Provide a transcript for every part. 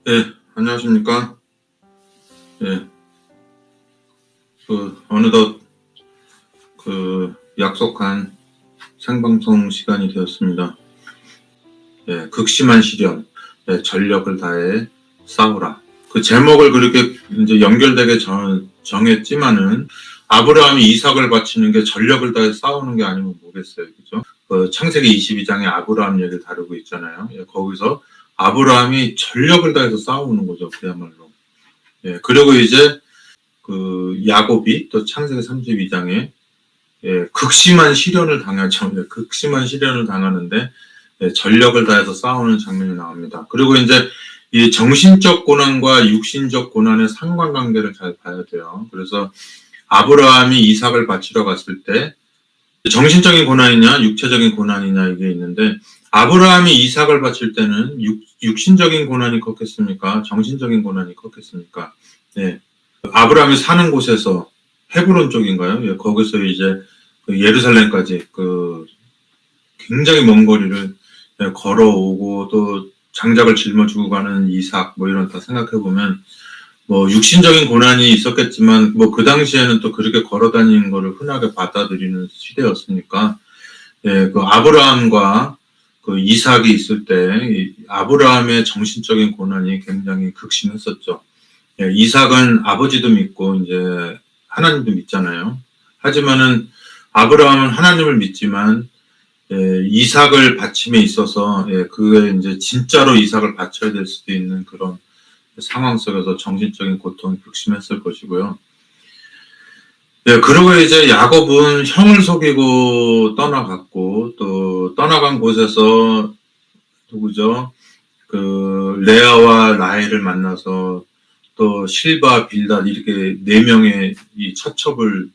예, 안녕하십니까. 예, 어느덧 약속한 생방송 시간이 되었습니다. 예, 극심한 시련, 예, 전력을 다해 싸우라. 그 제목을 그렇게 이제 연결되게 정했지만은, 아브라함이 이삭을 바치는 게 전력을 다해 싸우는 게 아니면 뭐겠어요. 그죠? 창세기 22장에 아브라함 얘기를 다루고 있잖아요. 예, 거기서 아브라함이 전력을 다해서 싸우는 거죠. 그야말로. 예, 그리고 이제 야곱이 또 창세기 32장에 극심한 시련을 당하죠. 극심한 시련을 당하는데 전력을 다해서 싸우는 장면이 나옵니다. 그리고 이제 이 정신적 고난과 육신적 고난의 상관관계를 잘 봐야 돼요. 그래서 아브라함이 이삭을 바치러 갔을 때 정신적인 고난이냐 육체적인 고난이냐 이게 있는데, 아브라함이 이삭을 바칠 때는 육신적인 고난이 컸겠습니까? 정신적인 고난이 컸겠습니까? 네. 아브라함이 사는 곳에서 헤브론 쪽인가요? 예, 거기서 이제 예루살렘까지 굉장히 먼 거리를 걸어오고 또 장작을 짊어지고 가는 이삭 뭐 이런 다 생각해 보면 뭐 육신적인 고난이 있었겠지만 뭐 그 당시에는 또 그렇게 걸어 다니는 거를 흔하게 받아들이는 시대였으니까, 예, 그 아브라함과 그 이삭이 있을 때 아브라함의 정신적인 고난이 굉장히 극심했었죠. 예, 이삭은 아버지도 믿고 이제 하나님도 믿잖아요. 하지만은 아브라함은 하나님을 믿지만 이삭을 바침에 있어서 그에 이제 진짜로 이삭을 바쳐야 될 수도 있는 그런 상황 속에서 정신적인 고통이 극심했을 것이고요. 예, 그리고 이제 야곱은 형을 속이고 떠나갔고, 또 떠나간 곳에서 누구죠? 레아와 라헬을 만나서 또 실바, 빌닷 이렇게 4명의 이 처첩을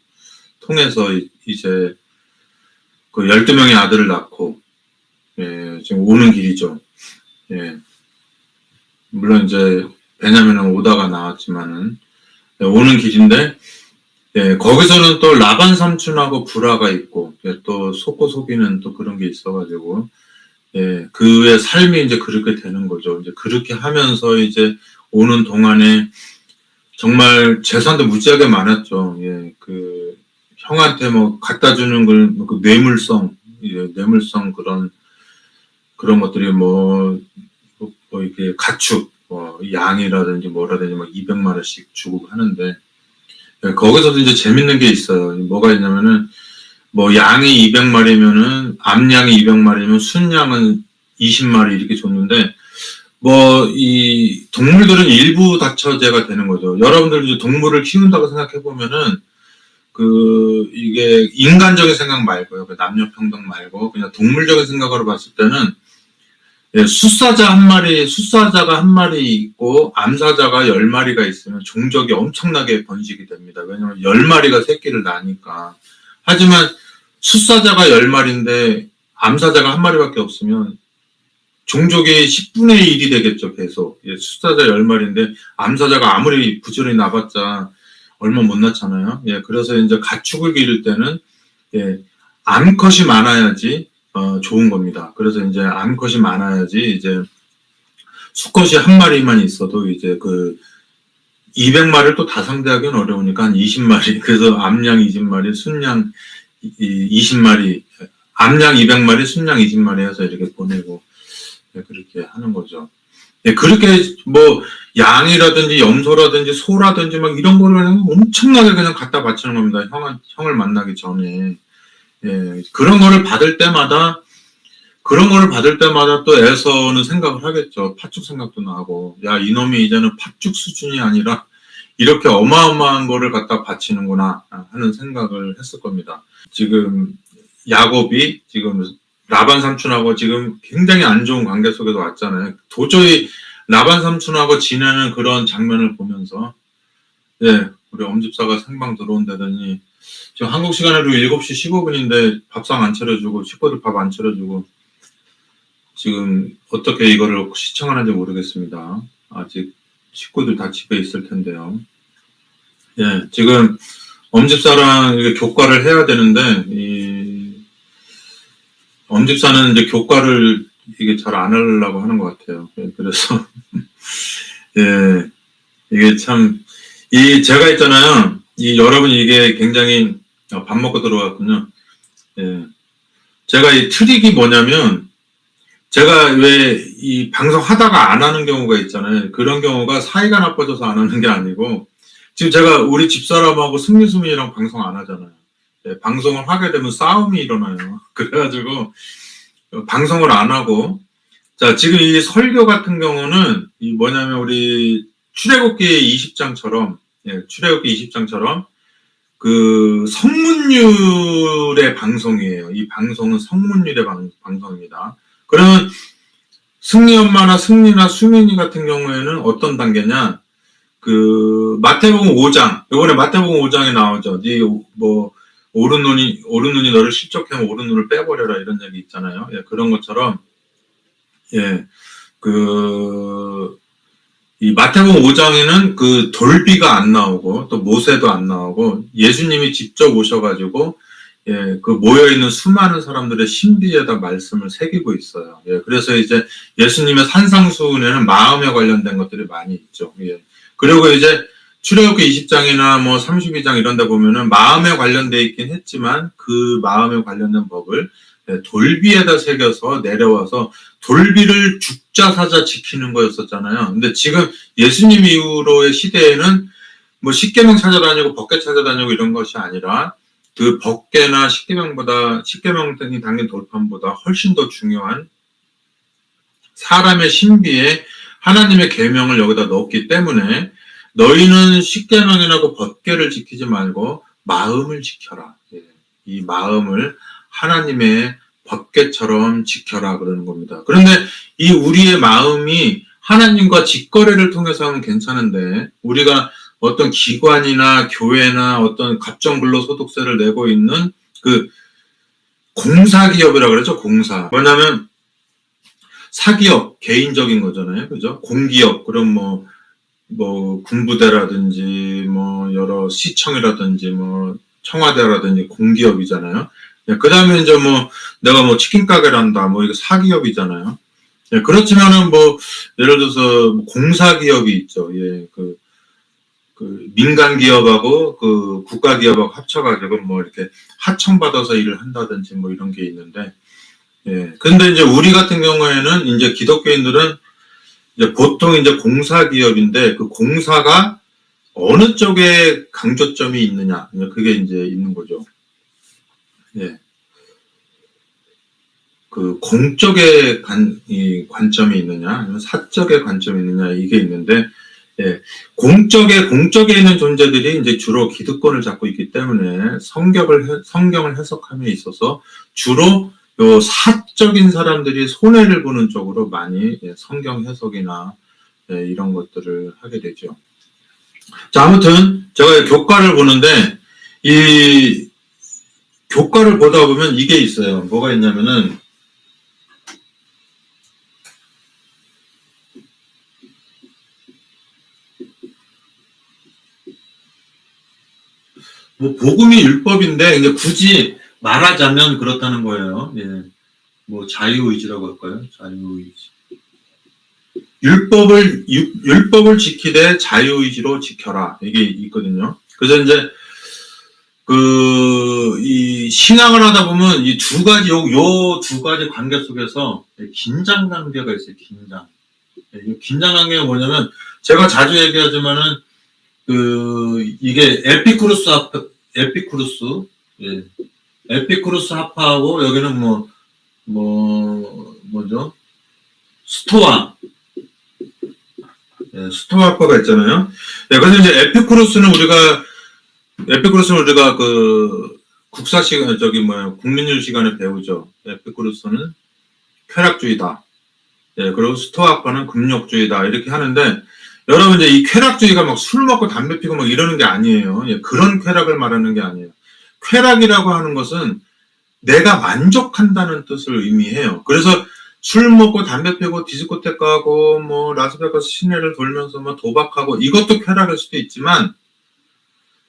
통해서 이제 12명의 아들을 낳고, 예, 지금 오는 길이죠. 예. 물론 이제 베냐민은 오다가 나왔지만은 오는 길인데, 예, 거기서는 또 라반 삼촌하고 불화가 있고, 예, 또 속고 속이는 또 그런 게 있어가지고, 예, 그의 삶이 이제 그렇게 되는 거죠. 이제 그렇게 하면서 이제 오는 동안에 정말 재산도 무지하게 많았죠. 예, 형한테 뭐 갖다 주는 그 뇌물성, 예, 뇌물성 그런 것들이 이렇게 가축, 양이라든지 뭐라든지 막 200만 원씩 주고 하는데, 예, 거기서도 이제 재밌는 게 있어요. 뭐가 있냐면은, 양이 200마리면은, 암양이 200마리면 순양은 20마리 이렇게 줬는데, 이 동물들은 일부 다처제가 되는 거죠. 여러분들 이제 동물을 키운다고 생각해 보면은, 이게 인간적인 생각 말고요. 남녀 평등 말고, 그냥 동물적인 생각으로 봤을 때는, 예, 숫사자가 한 마리 있고, 암사자가 10마리가 있으면 종족이 엄청나게 번식이 됩니다. 왜냐면 10마리가 새끼를 낳으니까. 하지만 숫사자가 10마리인데, 암사자가 한 마리밖에 없으면, 종족이 10분의 1이 되겠죠, 계속. 예, 숫사자 10마리인데, 암사자가 아무리 부지런히 낳았자 얼마 못 낳잖아요. 예, 그래서 이제 가축을 기를 때는, 예, 암컷이 많아야지, 좋은 겁니다. 그래서 이제 암컷이 많아야지, 이제, 수컷이 한 마리만 있어도 이제 200마리를 또 다 상대하기는 어려우니까 한 20마리. 그래서 암양 20마리, 순양 20마리, 암양 200마리, 순양 20마리 해서 이렇게 보내고, 네, 그렇게 하는 거죠. 네, 그렇게 양이라든지 염소라든지 소라든지 막 이런 거를 엄청나게 그냥 갖다 바치는 겁니다. 형을 만나기 전에. 예, 그런 거를 받을 때마다 또 에서는 생각을 하겠죠. 팥죽 생각도 나고, 야, 이놈이 이제는 팥죽 수준이 아니라 이렇게 어마어마한 거를 갖다 바치는구나 하는 생각을 했을 겁니다. 지금 야곱이 지금 라반 삼촌하고 지금 굉장히 안 좋은 관계 속에서 왔잖아요. 도저히 라반 삼촌하고 지내는 그런 장면을 보면서, 예, 우리 엄집사가 생방 들어온다더니, 지금 한국 시간으로 7시 15분인데 밥상 안 차려주고, 식구들 밥 안 차려주고, 지금 어떻게 이거를 시청하는지 모르겠습니다. 아직 식구들 다 집에 있을 텐데요. 예, 지금 엄집사랑 이렇게 교과를 해야 되는데, 엄집사는 이제 교과를 이게 잘 안 하려고 하는 것 같아요. 예, 그래서 예, 이게 참, 제가 있잖아요. 여러분 이게 굉장히, 밥 먹고 들어왔군요. 예. 제가 이 트릭이 뭐냐면, 제가 왜 이 방송 하다가 안 하는 경우가 있잖아요. 그런 경우가 사이가 나빠져서 안 하는 게 아니고, 지금 제가 우리 집사람하고 승리수민이랑 방송 안 하잖아요. 예, 방송을 하게 되면 싸움이 일어나요. 그래가지고, 방송을 안 하고, 자, 지금 이 설교 같은 경우는, 뭐냐면 우리 출애굽기 20장처럼, 예, 출애굽기 20장처럼, 그 성문율의 방송이에요. 이 방송은 성문율의 방송입니다. 그러면 승리 엄마나 승리나 수민이 같은 경우에는 어떤 단계냐? 그 마태복음 5장, 이번에 마태복음 5장에 나오죠. 뭐 오른 눈이 너를 실족하면 오른 눈을 빼버려라 이런 얘기 있잖아요. 예, 그런 것처럼 예, 이 마태복음 5장에는 그 돌비가 안 나오고 또 모세도 안 나오고 예수님이 직접 오셔가지고 예, 그 모여있는 수많은 사람들의 신비에다 말씀을 새기고 있어요. 예, 그래서 이제 예수님의 산상수훈에는 마음에 관련된 것들이 많이 있죠. 예. 그리고 이제 출애굽기 20장이나 뭐 32장 이런 데 보면은 마음에 관련돼 있긴 했지만 그 마음에 관련된 법을 돌비에다 새겨서 내려와서 돌비를 죽자 사자 지키는 거였었잖아요. 근데 지금 예수님 이후로의 시대에는 뭐 십계명 찾아다니고 법궤 찾아다니고 이런 것이 아니라 그 법궤나 십계명이 담긴 돌판보다 훨씬 더 중요한 사람의 신비에 하나님의 계명을 여기다 넣었기 때문에 너희는 십계명이나 그 법궤를 지키지 말고 마음을 지켜라. 예. 이 마음을 하나님의 법궤처럼 지켜라 그러는 겁니다. 그런데 이 우리의 마음이 하나님과 직거래를 통해서 하면 괜찮은데 우리가 어떤 기관이나 교회나 어떤 갑정근로소득세를 내고 있는 그 공사기업이라고 그러죠. 공사. 뭐냐면 사기업, 개인적인 거잖아요. 그죠? 공기업, 그럼 뭐 군부대라든지 뭐 여러 시청이라든지 뭐 청와대라든지 공기업이잖아요. 그 다음에 이제 내가 치킨 가게를 한다. 이거 사기업이잖아요. 예, 그렇지만은 예를 들어서 공사기업이 있죠. 예, 그 민간 기업하고 그 국가 기업하고 합쳐가지고 이렇게 하청받아서 일을 한다든지 이런 게 있는데, 예. 근데 이제 우리 같은 경우에는 이제 기독교인들은 이제 보통 이제 공사기업인데 그 공사가 어느 쪽에 강조점이 있느냐. 그게 이제 있는 거죠. 예. 그 공적의 관점이 있느냐, 아니면 사적의 관점이 있느냐, 이게 있는데, 예. 공적에 있는 존재들이 이제 주로 기득권을 잡고 있기 때문에 성경을 해석함에 있어서 주로 요 사적인 사람들이 손해를 보는 쪽으로 많이 성경 해석이나 이런 것들을 하게 되죠. 자, 아무튼 제가 교과를 보는데 이 교과를 보다 보면 이게 있어요. 뭐가 있냐면은 복음이 율법인데 이제 굳이 말하자면 그렇다는 거예요. 예. 자유의지라고 할까요? 자유의지. 율법을 지키되 자유의지로 지켜라. 이게 있거든요. 그래서 이제 이 신앙을 하다 보면 이 두 가지, 요 두 가지 관계 속에서 긴장 관계가 있어요. 긴장. 이 긴장 관계가 뭐냐면 제가 자주 얘기하지만은 이게 에피쿠루스 하파하고 여기는 뭐죠? 스토아. 예, 스토아 하파가 있잖아요. 네, 그래서 이제 에피쿠루스는 우리가 국사 시간, 국민율 시간에 배우죠. 에피쿠루스는 쾌락주의다. 예, 그리고 스토아 하파는 금욕주의다. 이렇게 하는데, 여러분 이제 이 쾌락주의가 술 먹고 담배 피고 이러는 게 아니에요. 예, 그런 쾌락을 말하는 게 아니에요. 쾌락이라고 하는 것은 내가 만족한다는 뜻을 의미해요. 그래서 술 먹고 담배 피고 디스코텍 가고 라스베가스 시내를 돌면서 도박하고 이것도 쾌락일 수도 있지만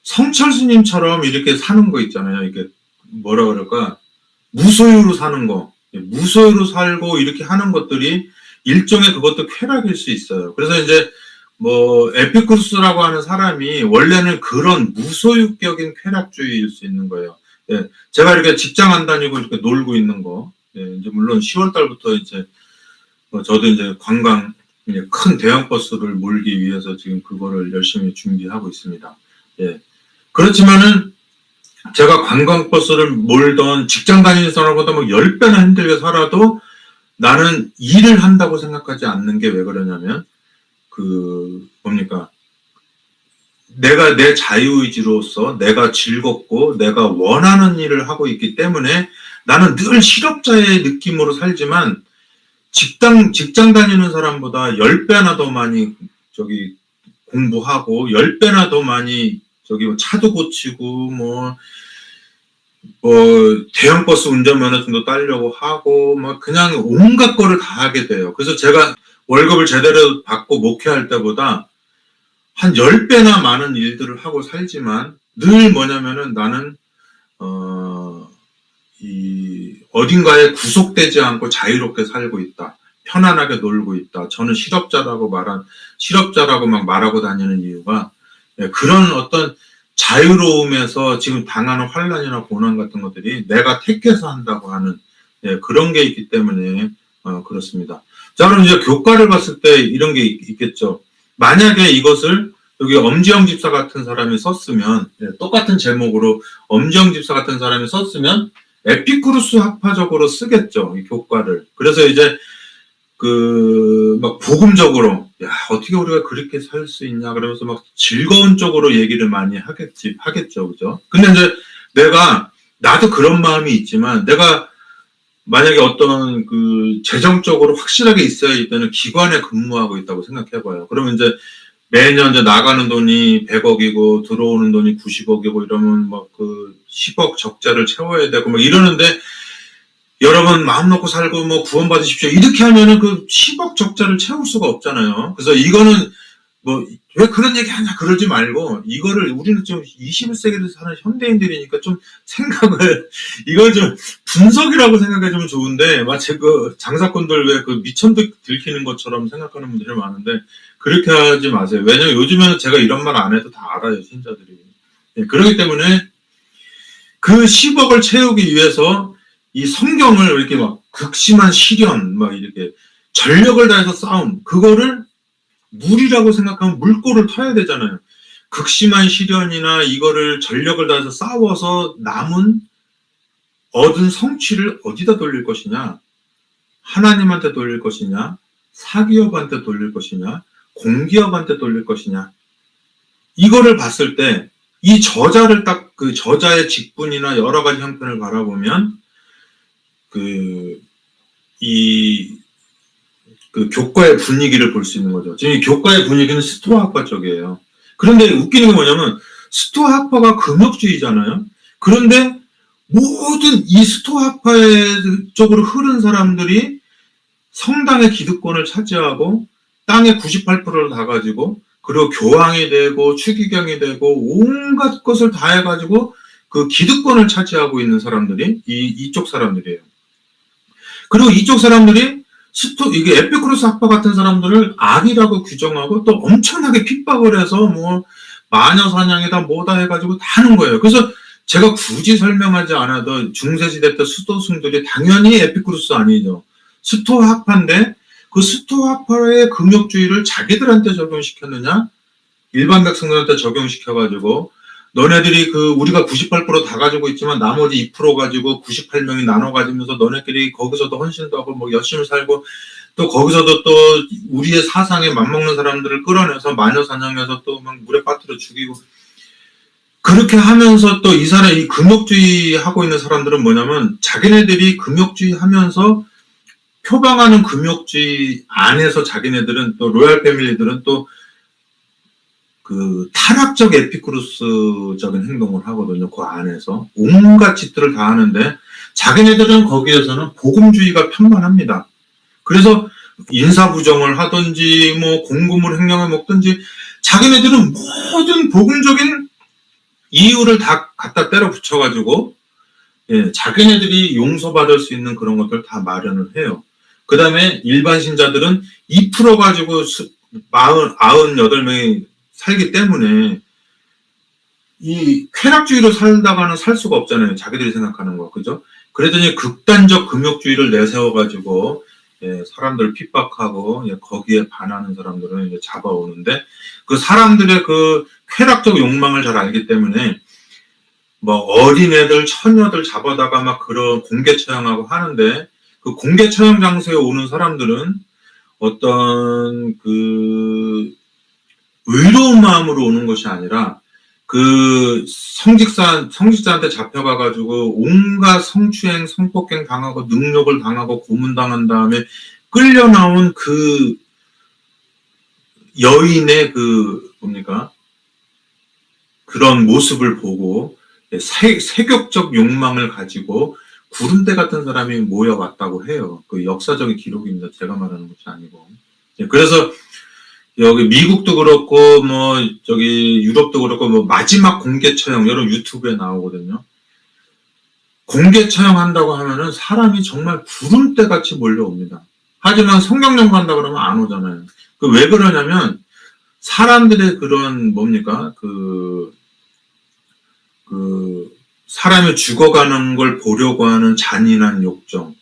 성철스님처럼 이렇게 사는 거 있잖아요. 이게 뭐라 그럴까? 무소유로 사는 거. 무소유로 살고 이렇게 하는 것들이 일종의 그것도 쾌락일 수 있어요. 그래서 이제 뭐 에피쿠루스라고 하는 사람이 원래는 그런 무소유격인 쾌락주의일 수 있는 거예요. 예, 제가 이렇게 직장 안 다니고 이렇게 놀고 있는 거, 예, 이제 물론 10월 달부터 이제 저도 이제 관광 큰 대형 버스를 몰기 위해서 지금 그거를 열심히 준비하고 있습니다. 예, 그렇지만은 제가 관광버스를 몰던 직장 다니는 사람보다 뭐 10배나 힘들게 살아도 나는 일을 한다고 생각하지 않는 게 왜 그러냐면, 뭡니까. 내가 내 자유의지로서 내가 즐겁고 내가 원하는 일을 하고 있기 때문에 나는 늘 실업자의 느낌으로 살지만 직장 다니는 사람보다 10배나 더 많이 공부하고 10배나 더 많이 뭐 차도 고치고 뭐 대형 버스 운전면허증도 따려고 하고 뭐 그냥 온갖 거를 다 하게 돼요. 그래서 제가 월급을 제대로 받고 목회할 때보다 한 10배나 많은 일들을 하고 살지만 늘 뭐냐면은 나는 어딘가에 구속되지 않고 자유롭게 살고 있다. 편안하게 놀고 있다. 저는 실업자라고 막 말하고 다니는 이유가 그런 어떤 자유로움에서 지금 당하는 환란이나 고난 같은 것들이 내가 택해서 한다고 하는 그런 게 있기 때문에 그렇습니다. 자, 그럼 이제 교과를 봤을 때 이런 게 있겠죠. 만약에 이것을 여기 엄지영 집사 같은 사람이 썼으면 똑같은 제목으로 엄지영 집사 같은 사람이 썼으면 에피쿠루스 학파적으로 쓰겠죠. 이 교과를. 그래서 이제 막 복음적으로 어떻게 우리가 그렇게 살 수 있냐 그러면서 막 즐거운 쪽으로 얘기를 많이 하겠죠. 그죠? 근데 이제 나도 그런 마음이 있지만 내가 만약에 어떤 재정적으로 확실하게 있어야 되는 기관에 근무하고 있다고 생각해봐요. 그러면 이제 매년 이제 나가는 돈이 100억이고 들어오는 돈이 90억이고 이러면 막 10억 적자를 채워야 되고 막 이러는데 여러분 마음 놓고 살고 뭐 구원 받으십시오. 이렇게 하면은 10억 적자를 채울 수가 없잖아요. 그래서 이거는 왜 그런 얘기 하냐 그러지 말고 이거를 우리는 좀 21세기를 사는 현대인들이니까 좀 이걸 좀 분석이라고 생각해주면 좋은데 마치 장사꾼들 왜 미천도 들키는 것처럼 생각하는 분들이 많은데 그렇게 하지 마세요. 왜냐면 요즘에는 제가 이런 말 안 해도 다 알아요, 신자들이. 그렇기 때문에 10억을 채우기 위해서 이 성경을 이렇게 막 극심한 시련, 막 이렇게 전력을 다해서 싸움, 그거를 물이라고 생각하면 물꼬를 터야 되잖아요. 극심한 시련이나 이거를 전력을 다해서 싸워서 얻은 성취를 어디다 돌릴 것이냐? 하나님한테 돌릴 것이냐? 사기업한테 돌릴 것이냐? 공기업한테 돌릴 것이냐? 이거를 봤을 때 이 저자를 딱 저자의 직분이나 여러 가지 형편을 바라보면 교과의 분위기를 볼 수 있는 거죠. 지금 이 교과의 분위기는 스토아학파 쪽이에요. 그런데 웃기는 게 뭐냐면 스토아학파가 금욕주의잖아요. 그런데 모든 이 스토아학파 쪽으로 흐른 사람들이 성당의 기득권을 차지하고 땅의 98%를 다 가지고 그리고 교황이 되고 추기경이 되고 온갖 것을 다 해가지고 기득권을 차지하고 있는 사람들이 이쪽 사람들이에요. 그리고 이쪽 사람들이 이게 에피쿠루스 학파 같은 사람들을 악이라고 규정하고 또 엄청나게 핍박을 해서 뭐 마녀 사냥이다 뭐다 해가지고 다 하는 거예요. 그래서 제가 굳이 설명하지 않아도 중세시대 때 수도승들이 당연히 에피쿠루스 아니죠. 스토아 학파인데 스토아 학파의 금욕주의를 자기들한테 적용시켰느냐? 일반 백성들한테 적용시켜가지고 너네들이 우리가 98% 다 가지고 있지만 나머지 2% 가지고 98명이 나눠 가지면서 너네끼리 거기서도 헌신도 하고 뭐 열심히 살고 또 거기서도 또 우리의 사상에 맞먹는 사람들을 끌어내서 마녀 사냥해서 또 막 물에 빠뜨려 죽이고 그렇게 하면서 또 이 금욕주의 하고 있는 사람들은 뭐냐면 자기네들이 금욕주의 하면서 표방하는 금욕주의 안에서 자기네들은 또 로얄 패밀리들은 또 타락적 에피쿠루스적인 행동을 하거든요. 그 안에서 온갖 짓들을 다 하는데 자기네들은 거기에서는 복음주의가 편만합니다. 그래서 인사부정을 하든지 뭐 공금을 횡령해 먹든지 자기네들은 모든 복음적인 이유를 다 갖다 때려 붙여가지고 자기네들이 용서받을 수 있는 그런 것들 다 마련을 해요. 그 다음에 일반 신자들은 2% 가지고 98명이 살기 때문에 이 쾌락주의로 살다가는 살 수가 없잖아요. 자기들이 생각하는 거. 그죠? 그러더니 극단적 금욕주의를 내세워가지고, 예, 사람들을 핍박하고, 예, 거기에 반하는 사람들은 이제 잡아오는데, 그 사람들의 그 쾌락적 욕망을 잘 알기 때문에, 뭐, 어린애들, 처녀들 잡아다가 막 그런 공개 처형하고 하는데, 그 공개 처형 장소에 오는 사람들은 어떤 그, 의로운 마음으로 오는 것이 아니라, 그 성직자한테 잡혀가가지고 온갖 성추행, 성폭행 당하고 능욕을 당하고 고문당한 다음에 끌려 나온 그 여인의 그 뭡니까 그런 모습을 보고 세격적 욕망을 가지고 구름대 같은 사람이 모여왔다고 해요. 그 역사적인 기록입니다. 제가 말하는 것이 아니고. 그래서 여기 미국도 그렇고 뭐 저기 유럽도 그렇고 뭐 마지막 공개 처형 여러분 유튜브에 나오거든요. 공개 처형한다고 하면은 사람이 정말 구름대 같이 몰려옵니다. 하지만 성경 연구한다 그러면 안 오잖아요. 그 왜 그러냐면 사람들의 그런 뭡니까 그 사람이 죽어가는 걸 보려고 하는 잔인한 욕정,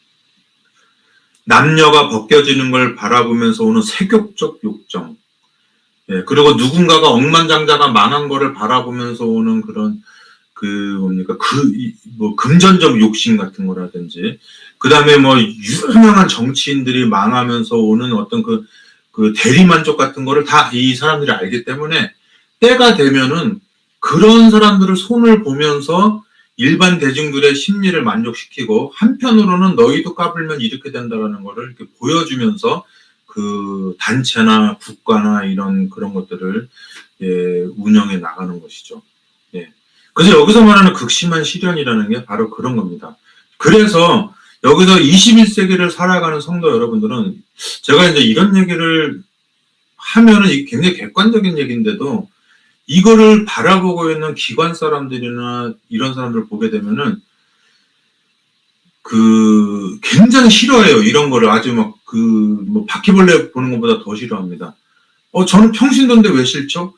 남녀가 벗겨지는 걸 바라보면서 오는 세격적 욕정, 예, 그리고 누군가가 억만장자가 망한 거를 바라보면서 오는 그런 그 뭡니까 뭐 금전적 욕심 같은 거라든지, 그 다음에 뭐 유명한 정치인들이 망하면서 오는 어떤 그 대리만족 같은 거를 다 이 사람들이 알기 때문에 때가 되면은 그런 사람들을 손을 보면서 일반 대중들의 심리를 만족시키고 한편으로는 너희도 까불면 이렇게 된다라는 거를 이렇게 보여주면서 그 단체나 국가나 이런 그런 것들을 예, 운영해 나가는 것이죠. 예. 그래서 여기서 말하는 극심한 시련이라는 게 바로 그런 겁니다. 그래서 여기서 21세기를 살아가는 성도 여러분들은 제가 이제 이런 얘기를 하면은 굉장히 객관적인 얘기인데도 이거를 바라보고 있는 기관 사람들이나 이런 사람들을 보게 되면은 그 굉장히 싫어해요. 이런 거를 아주 막 뭐 바퀴벌레 보는 것보다 더 싫어합니다. 저는 평신도인데 왜 싫죠?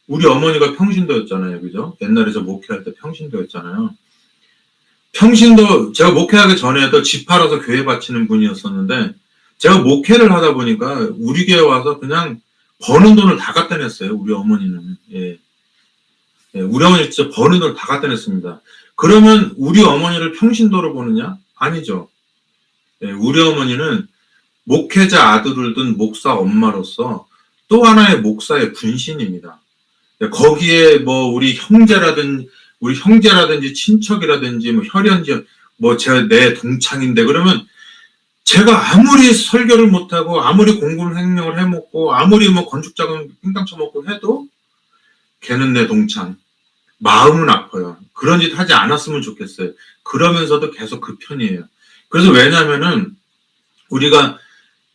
우리 어머니가 평신도였잖아요. 그죠? 옛날에 저 목회할 때 평신도였잖아요. 평신도 제가 목회하기 전에도 집 팔아서 교회 바치는 분이었었는데 제가 목회를 하다 보니까 우리 교회 와서 그냥 버는 돈을 다 갖다 냈어요. 우리 어머니는. 예. 예, 우리 어머니 진짜 버는 돈을 다 갖다 냈습니다. 그러면 우리 어머니를 평신도로 보느냐? 아니죠. 예, 우리 어머니는 목회자 아들을 둔 목사 엄마로서 또 하나의 목사의 분신입니다. 예, 거기에 뭐 우리 형제라든지 친척이라든지 뭐 혈연지 뭐 내 동창인데 그러면 제가 아무리 설교를 못하고 아무리 공군 횡령을 해먹고 아무리 뭐 건축자금 삥땅 쳐먹고 해도 걔는 내 동창. 마음은 아파요. 그런 짓 하지 않았으면 좋겠어요. 그러면서도 계속 그 편이에요. 그래서 왜냐면은 우리가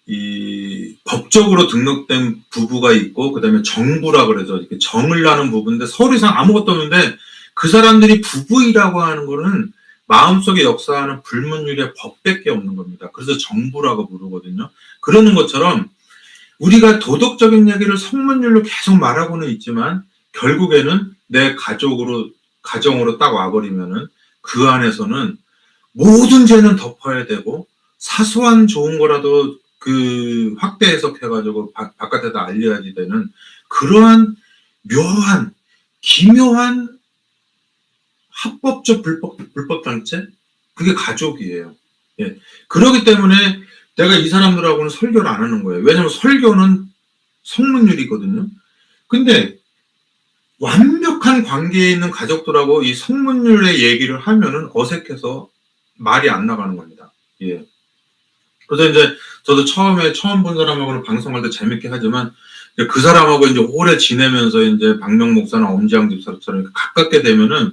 이 법적으로 등록된 부부가 있고 그다음에 정부라 그래서 이렇게 정을 나는 부부인데 서류상 아무것도 없는데 그 사람들이 부부이라고 하는 거는 마음속에 역사하는 불문율의 법밖에 없는 겁니다. 그래서 정부라고 부르거든요. 그러는 것처럼 우리가 도덕적인 얘기를 성문율로 계속 말하고는 있지만 결국에는 내 가정으로 딱 와버리면은 그 안에서는 모든 죄는 덮어야 되고 사소한 좋은 거라도 그 확대 해석해가지고 바깥에다 알려야지 되는 그러한 묘한 기묘한 합법적 불법 단체 그게 가족이에요. 예. 그렇기 때문에 내가 이 사람들하고는 설교를 안 하는 거예요. 왜냐면 설교는 성문율이거든요. 근데 완벽한 관계에 있는 가족들하고 이 성문율의 얘기를 하면은 어색해서 말이 안 나가는 겁니다. 예. 그래서 이제 저도 처음 본 사람하고는 방송할 때 재밌게 하지만 그 사람하고 이제 오래 지내면서 이제 박명 목사나 엄지양 집사처럼 가깝게 되면은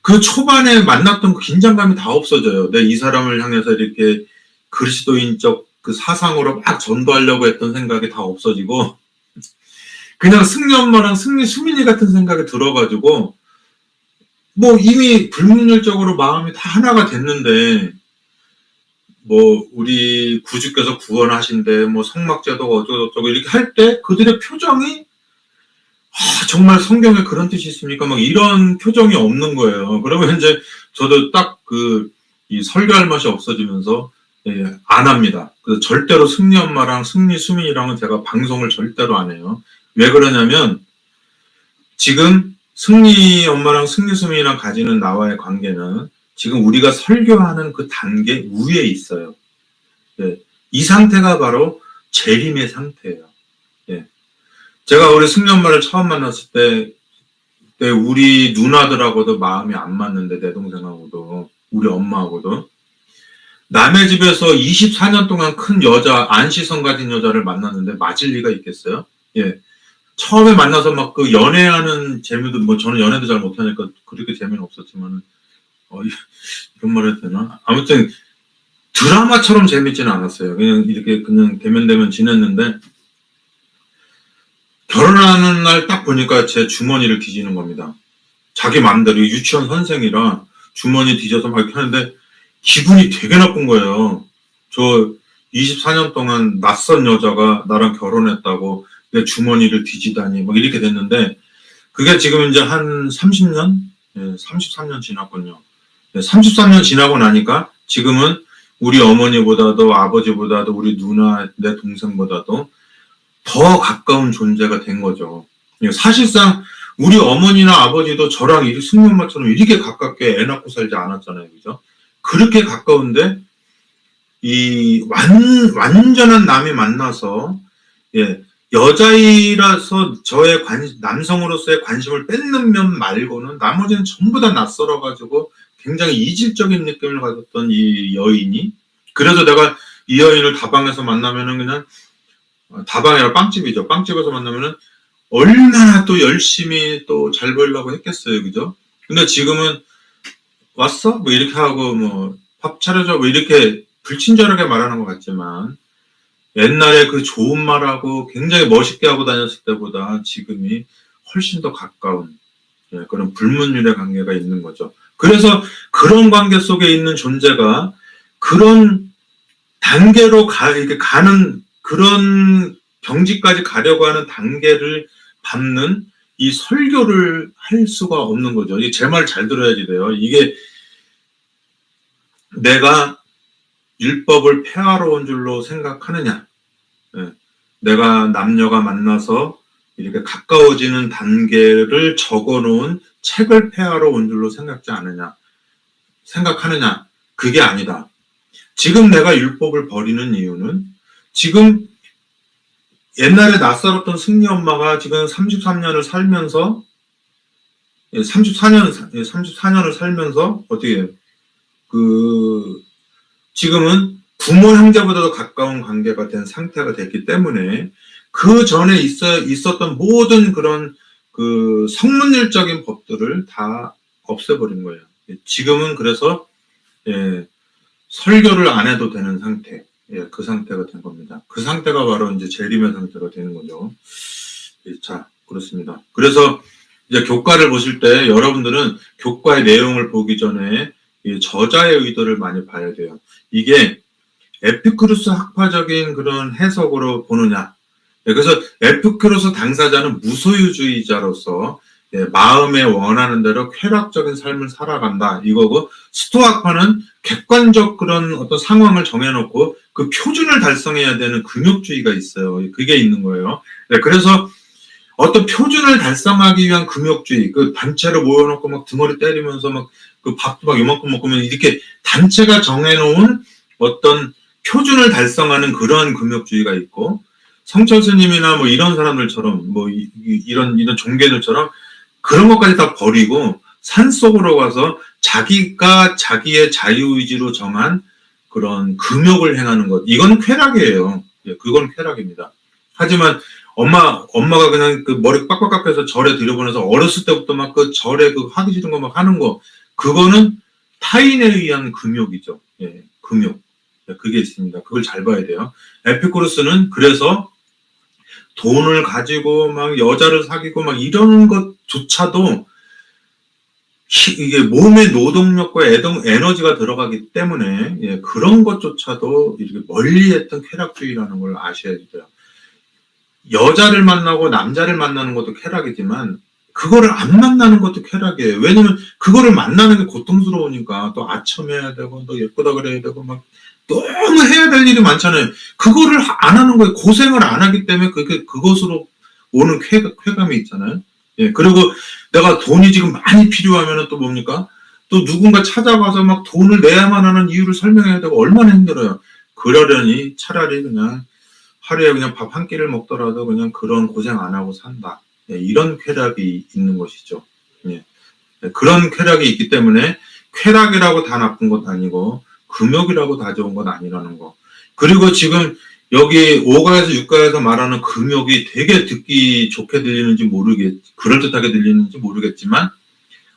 그 초반에 만났던 그 긴장감이 다 없어져요. 내가 이 사람을 향해서 이렇게 그리스도인적 그 사상으로 막 전도하려고 했던 생각이 다 없어지고 그냥 승리 엄마랑 승리 수민이 같은 생각이 들어가지고 뭐 이미 불문율적으로 마음이 다 하나가 됐는데 뭐 우리 구주께서 구원하신대, 뭐 성막제도가 어쩌고저쩌고 이렇게 할 때 그들의 표정이 정말 성경에 그런 뜻이 있습니까? 막 이런 표정이 없는 거예요. 그러면 이제 저도 딱 이 설교할 맛이 없어지면서 안 합니다. 그래서 절대로 승리 엄마랑 승리 수민이랑은 제가 방송을 절대로 안 해요. 왜 그러냐면 지금 승리 엄마랑 승리 수민이랑 가지는 나와의 관계는 지금 우리가 설교하는 그 단계 위에 있어요. 이 상태가 바로 재림의 상태예요. 제가 우리 승리 엄마를 처음 만났을 때 우리 누나들하고도 마음이 안 맞는데, 내 동생하고도 우리 엄마하고도 남의 집에서 24년 동안 큰 여자, 안시성 가진 여자를 만났는데 맞을 리가 있겠어요? 처음에 만나서 막 그 연애하는 재미도, 뭐 저는 연애도 잘 못하니까 그렇게 재미는 없었지만, 이런 말 해도 되나? 아무튼 드라마처럼 재밌지는 않았어요. 그냥 이렇게 그냥 대면 지냈는데, 결혼하는 날 딱 보니까 제 주머니를 뒤지는 겁니다. 자기 마음대로 유치원 선생이라 주머니 뒤져서 막 이렇게 하는데 기분이 되게 나쁜 거예요. 저 24년 동안 낯선 여자가 나랑 결혼했다고 내 주머니를 뒤지다니 막 이렇게 됐는데, 그게 지금 이제 한 30년? 33년 지났군요. 33년 지나고 나니까 지금은 우리 어머니보다도 아버지보다도 우리 누나, 내 동생보다도 더 가까운 존재가 된 거죠. 사실상 우리 어머니나 아버지도 저랑 승리 엄마처럼 이렇게 가깝게 애 낳고 살지 않았잖아요. 그죠? 그렇게 가까운데 이 완전한 남이 만나서 여자이라서 저의 남성으로서의 관심을 뺏는 면 말고는 나머지는 전부 다 낯설어가지고 굉장히 이질적인 느낌을 가졌던 이 여인이, 그래서 내가 이 여인을 다방에서 만나면은 그냥, 다방이라 빵집이죠. 빵집에서 만나면은 얼마나 또 열심히 또 잘 보이려고 했겠어요. 그죠? 근데 지금은 왔어? 뭐 이렇게 하고 뭐 밥 차려줘? 뭐 이렇게 불친절하게 말하는 것 같지만 옛날에 그 좋은 말하고 굉장히 멋있게 하고 다녔을 때보다 지금이 훨씬 더 가까운 그런 불문율의 관계가 있는 거죠. 그래서 그런 관계 속에 있는 존재가 그런 단계로 이렇게 가는, 그런 경지까지 가려고 하는 단계를 밟는 이 설교를 할 수가 없는 거죠. 제 말 잘 들어야지 돼요. 이게 내가 율법을 폐하러 온 줄로 생각하느냐, 내가 남녀가 만나서 이렇게 가까워지는 단계를 적어놓은 책을 폐하러 온 줄로 생각하느냐, 그게 아니다. 지금 내가 율법을 버리는 이유는 지금 옛날에 낯설었던 승리 엄마가 지금 33년을 살면서 34년을 살면서 어떻게 해요? 지금은 부모 형제보다도 가까운 관계가 된 상태가 됐기 때문에 그 전에 있었던 모든 그런 그 성문율적인 법들을 다 없애버린 거예요. 지금은 그래서 설교를 안 해도 되는 상태, 그 상태가 된 겁니다. 그 상태가 바로 이제 재림의 상태가 되는 거죠. 자, 그렇습니다. 그래서 이제 교과를 보실 때 여러분들은 교과의 내용을 보기 전에 저자의 의도를 많이 봐야 돼요. 이게 에피쿠루스 학파적인 그런 해석으로 보느냐. 그래서 에피쿠루스 당사자는 무소유주의자로서 마음에 원하는 대로 쾌락적인 삶을 살아간다, 이거고, 스토아파는 객관적 그런 어떤 상황을 정해놓고 그 표준을 달성해야 되는 금욕주의가 있어요. 그게 있는 거예요. 그래서 어떤 표준을 달성하기 위한 금욕주의, 그 단체로 모여놓고 막 등어리 때리면서 막 그 밥도 막 요만큼 먹으면 이렇게 단체가 정해놓은 어떤 표준을 달성하는 그러한 금욕주의가 있고, 성철 스님이나 뭐 이런 사람들처럼 뭐 이런 종교들처럼 그런 것까지 다 버리고 산속으로 가서 자기가 자기의 자유의지로 정한 그런 금욕을 행하는 것, 이건 쾌락이에요. 그건 쾌락입니다. 하지만 엄마가 그냥 그 머리 빡빡 깎여서 절에 들여보내서 어렸을 때부터 막 그 절에 그 하기 싫은 거 막 하는 거, 그거는 타인에 의한 금욕이죠. 금욕. 그게 있습니다. 그걸 잘 봐야 돼요. 에피쿠루스는 그래서 돈을 가지고 막 여자를 사귀고 막 이런 것조차도 이게 몸의 노동력과 에너지가 들어가기 때문에 예, 그런 것조차도 이렇게 멀리했던 쾌락주의라는 걸 아셔야 돼요. 여자를 만나고 남자를 만나는 것도 쾌락이지만 그거를 안 만나는 것도 쾌락이에요. 왜냐면 그거를 만나는 게 고통스러우니까 또 아첨해야 되고 또 예쁘다 그래야 되고 막 너무 해야 될 일이 많잖아요. 그거를 안 하는 거예요. 고생을 안 하기 때문에 그것으로 오는 쾌감이 있잖아요. 예, 그리고 내가 돈이 지금 많이 필요하면은 또 뭡니까? 또 누군가 찾아가서 막 돈을 내야만 하는 이유를 설명해야 되고 얼마나 힘들어요. 그러려니 차라리 그냥 하루에 그냥 밥 한 끼를 먹더라도 그냥 그런 고생 안 하고 산다. 예, 이런 쾌락이 있는 것이죠. 예, 그런 쾌락이 있기 때문에 쾌락이라고 다 나쁜 것 아니고 금욕이라고 다 좋은 것 아니라는 거. 그리고 지금 여기 5가에서 6가에서 말하는 금욕이 되게 듣기 좋게 들리는지 그럴듯하게 들리는지 모르겠지만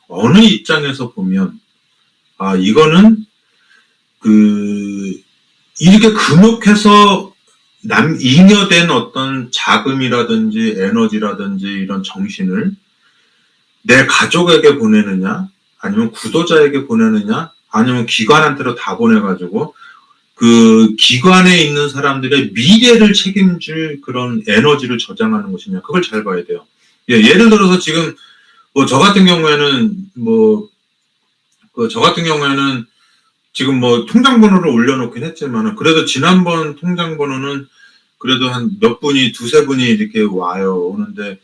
어느 입장에서 보면 이거는 이렇게 금욕해서 잉여된 어떤 자금이라든지 에너지라든지 이런 정신을 내 가족에게 보내느냐 아니면 구도자에게 보내느냐 아니면 기관한테로 다 보내가지고 그 기관에 있는 사람들의 미래를 책임질 그런 에너지를 저장하는 것이냐 그걸 잘 봐야 돼요. 예, 예를 들어서 지금 저 같은 경우에는 지금 통장 번호를 올려놓긴 했지만 그래도 지난번 통장 번호는 그래도 한 몇 분이 두세 분이 이렇게 오는데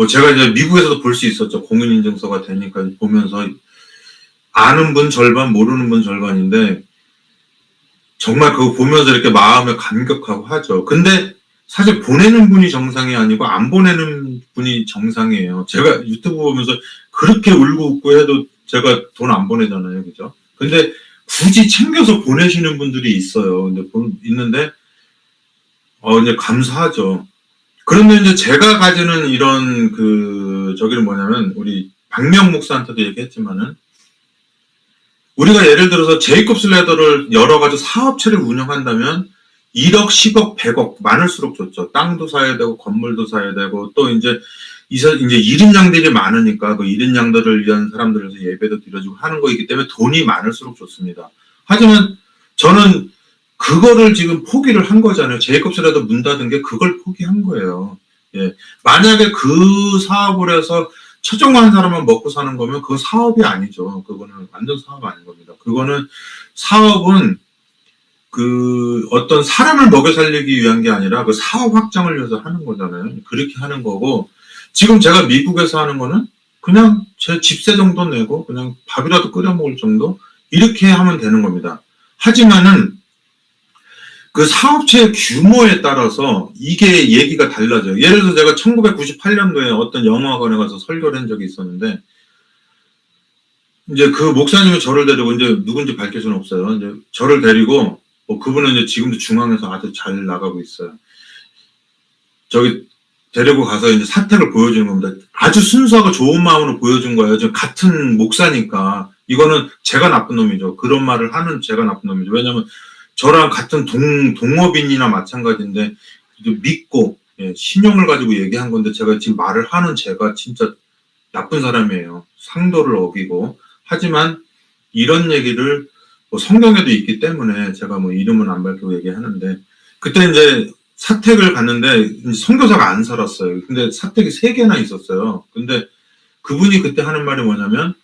제가 이제 미국에서도 볼 수 있었죠. 공인인증서가 되니까 보면서 아는 분 절반, 모르는 분 절반인데 정말 그거 보면서 이렇게 마음에 감격하고 하죠. 근데 사실 보내는 분이 정상이 아니고 안 보내는 분이 정상이에요. 제가 유튜브 보면서 그렇게 울고 웃고 해도 제가 돈 안 보내잖아요. 그죠? 근데 굳이 챙겨서 보내시는 분들이 있어요. 근데 있는데 이제 감사하죠. 그런데 이제 제가 가지는 이런 저기는 뭐냐면 우리 박명 목사한테도 얘기했지만은 우리가 예를 들어서 제이콥 슬레더를 여러 가지 사업체를 운영한다면 1억, 10억, 100억 많을수록 좋죠. 땅도 사야 되고 건물도 사야 되고 또 이제 1인 양들이 많으니까 그 1인 양들을 위한 사람들에서 예배도 드려주고 하는 거이기 때문에 돈이 많을수록 좋습니다. 하지만 저는 그거를 지금 포기를 한 거잖아요. 제이콥 슬레더 문 닫은 게 그걸 포기한 거예요. 예. 만약에 그 사업을 해서 최종화한 사람만 먹고 사는 거면 그건 사업이 아니죠. 그거는 완전 사업 아닌 겁니다. 그거는 사업은 어떤 사람을 먹여 살리기 위한 게 아니라 그 사업 확장을 위해서 하는 거잖아요. 그렇게 하는 거고 지금 제가 미국에서 하는 거는 그냥 제 집세 정도 내고 그냥 밥이라도 끓여 먹을 정도 이렇게 하면 되는 겁니다. 하지만은 그 사업체의 규모에 따라서 이게 얘기가 달라져요. 예를 들어서 제가 1998년도에 어떤 영어학원에 가서 설교를 한 적이 있었는데, 이제 그 목사님이 저를 데리고, 이제 누군지 밝힐 수는 없어요. 이제 저를 데리고, 그분은 이제 지금도 중앙에서 아주 잘 나가고 있어요. 저기 데리고 가서 이제 사택을 보여주는 겁니다. 아주 순수하고 좋은 마음으로 보여준 거예요. 저 같은 목사니까. 이거는 제가 나쁜 놈이죠. 그런 말을 하는 제가 나쁜 놈이죠. 왜냐면 저랑 같은 동업인이나 마찬가지인데 믿고 신용을 가지고 얘기한 건데 제가 지금 말을 하는 제가 진짜 나쁜 사람이에요. 상도를 어기고. 하지만 이런 얘기를 성경에도 있기 때문에 제가 이름은 안 밝히고 얘기하는데 그때 이제 사택을 갔는데 선교사가 안 살았어요. 근데 사택이 3개나 있었어요. 근데 그분이 그때 하는 말이 뭐냐면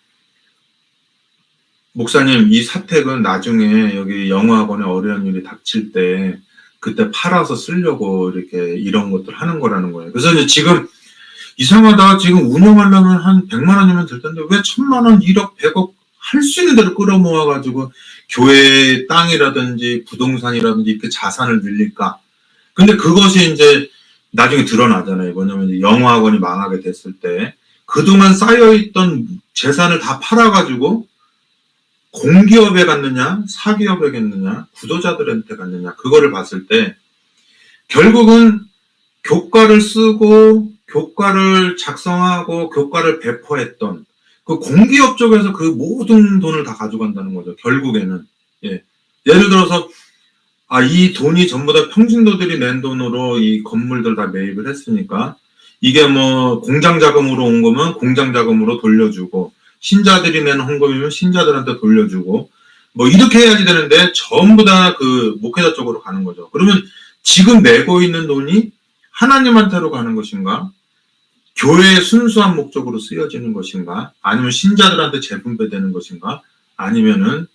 목사님, 이 사택은 나중에 여기 영어학원에 어려운 일이 닥칠 때 그때 팔아서 쓰려고 이렇게 이런 것들 하는 거라는 거예요. 그래서 이제 지금 이상하다. 지금 운영하려면 한 100만 원이면 될 텐데 왜 1000만 원, 1억, 100억 할 수 있는 대로 끌어모아가지고 교회 땅이라든지 부동산이라든지 이렇게 자산을 늘릴까? 근데 그것이 이제 나중에 드러나잖아요. 뭐냐면 이제 영어학원이 망하게 됐을 때 그동안 쌓여있던 재산을 다 팔아가지고 공기업에 갔느냐, 사기업에 갔느냐, 구도자들한테 갔느냐, 그거를 봤을 때, 결국은 교과를 쓰고, 교과를 작성하고, 교과를 배포했던, 그 공기업 쪽에서 그 모든 돈을 다 가져간다는 거죠, 결국에는. 예. 예를 들어서, 이 돈이 전부 다 평신도들이 낸 돈으로 이 건물들 다 매입을 했으니까, 이게 뭐 공장 자금으로 온 거면 공장 자금으로 돌려주고, 신자들이 낸 헌금이면 신자들한테 돌려주고, 뭐 이렇게 해야지 되는데 전부 다 그 목회자 쪽으로 가는 거죠. 그러면 지금 내고 있는 돈이 하나님한테로 가는 것인가? 교회의 순수한 목적으로 쓰여지는 것인가? 아니면 신자들한테 재분배되는 것인가? 아니면은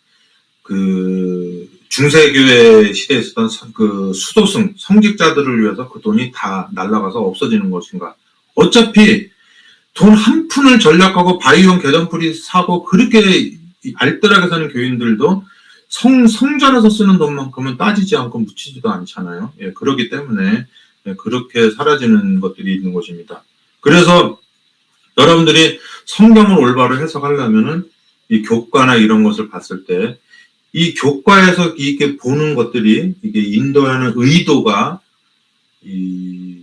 그 중세교회 시대에 있었던 그 수도승 성직자들을 위해서 그 돈이 다 날아가서 없어지는 것인가? 어차피 돈 한 푼을 전략하고 바위원 개덤풀이 사고 그렇게 알뜰하게 사는 교인들도 성전에서 쓰는 돈만큼은 따지지 않고 묻히지도 않잖아요. 예, 그렇기 때문에 그렇게 사라지는 것들이 있는 것입니다. 그래서 여러분들이 성경을 올바로 해석하려면은 이 교과나 이런 것을 봤을 때 이 교과에서 이렇게 보는 것들이 이게 인도하는 의도가 이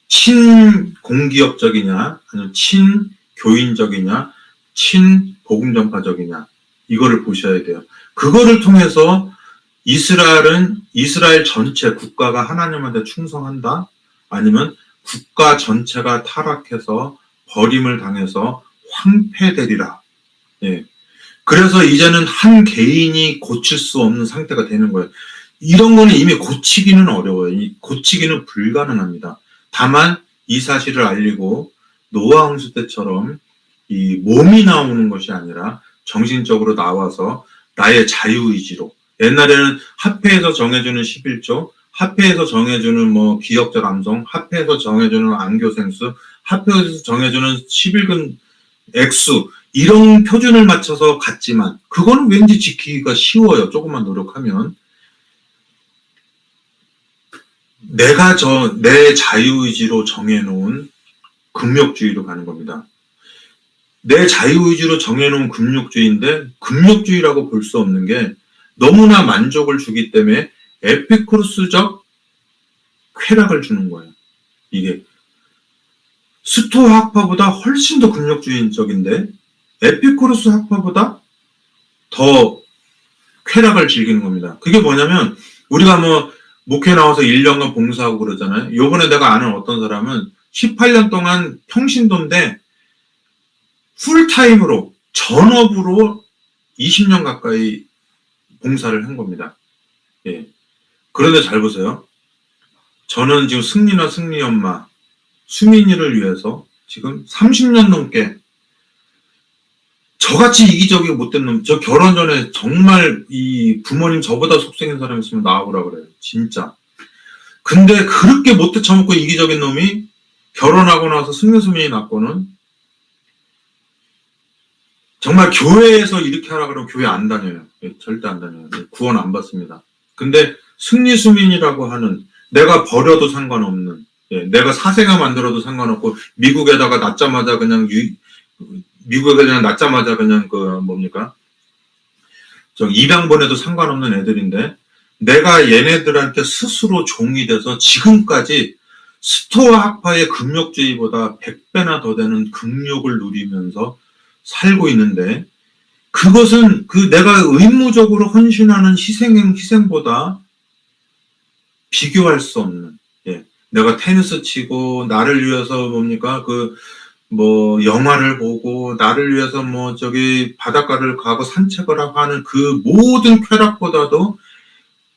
친공기업적이냐 아니면 친교인적이냐 친복음전파적이냐 이거를 보셔야 돼요. 그거를 통해서 이스라엘 전체 국가가 하나님한테 충성한다? 아니면 국가 전체가 타락해서 버림을 당해서 황폐되리라. 예. 그래서 이제는 한 개인이 고칠 수 없는 상태가 되는 거예요. 이런 거는 이미 고치기는 어려워요. 고치기는 불가능합니다. 다만 이 사실을 알리고 노아 홍수 때처럼 이 몸이 나오는 것이 아니라 정신적으로 나와서 나의 자유의지로, 옛날에는 합회에서 정해주는 11조, 합회에서 정해주는 뭐 기역자 감성, 합회에서 정해주는 안교생수, 합회에서 정해주는 11근 액수, 이런 표준을 맞춰서 갔지만 그거는 왠지 지키기가 쉬워요. 조금만 노력하면. 내가 내 자유의지로 정해놓은 금욕주의로 가는 겁니다. 내 자유의지로 정해놓은 금욕주의인데 금욕주의라고 볼 수 없는 게 너무나 만족을 주기 때문에 에피쿠로스적 쾌락을 주는 거예요. 이게 스토아 학파보다 훨씬 더 금욕주의적인데 에피쿠로스 학파보다 더 쾌락을 즐기는 겁니다. 그게 뭐냐면 우리가 뭐 목회 나와서 1년간 봉사하고 그러잖아요. 요번에 내가 아는 어떤 사람은 18년 동안 평신도인데 풀타임으로 전업으로 20년 가까이 봉사를 한 겁니다. 예. 그런데 잘 보세요. 저는 지금 승리나 승리 엄마, 수민이를 위해서 지금 30년 넘게 저같이 이기적이고 못된 놈, 저 결혼 전에 정말 이 부모님 저보다 속생인 사람 있으면 나와보라 그래요. 진짜. 근데 그렇게 못돼 처먹고 이기적인 놈이 결혼하고 나서 승리수민이 낳고는 정말 교회에서 이렇게 하라 그러면 교회 안 다녀요. 절대 안 다녀요. 구원 안 받습니다. 근데 승리수민이라고 하는 내가 버려도 상관없는, 내가 사생아 만들어도 상관없고 미국에다가 낳자마자 그냥 입양 보내도 상관없는 애들인데 내가 얘네들한테 스스로 종이 돼서 지금까지 스토아 학파의 금욕주의보다 100배나 더 되는 금욕을 누리면서 살고 있는데 그것은 그 내가 의무적으로 헌신하는 희생보다 비교할 수 없는, 내가 테니스 치고 나를 위해서 영화를 보고 나를 위해서 바닷가를 가고 산책을 하고 하는 그 모든 쾌락보다도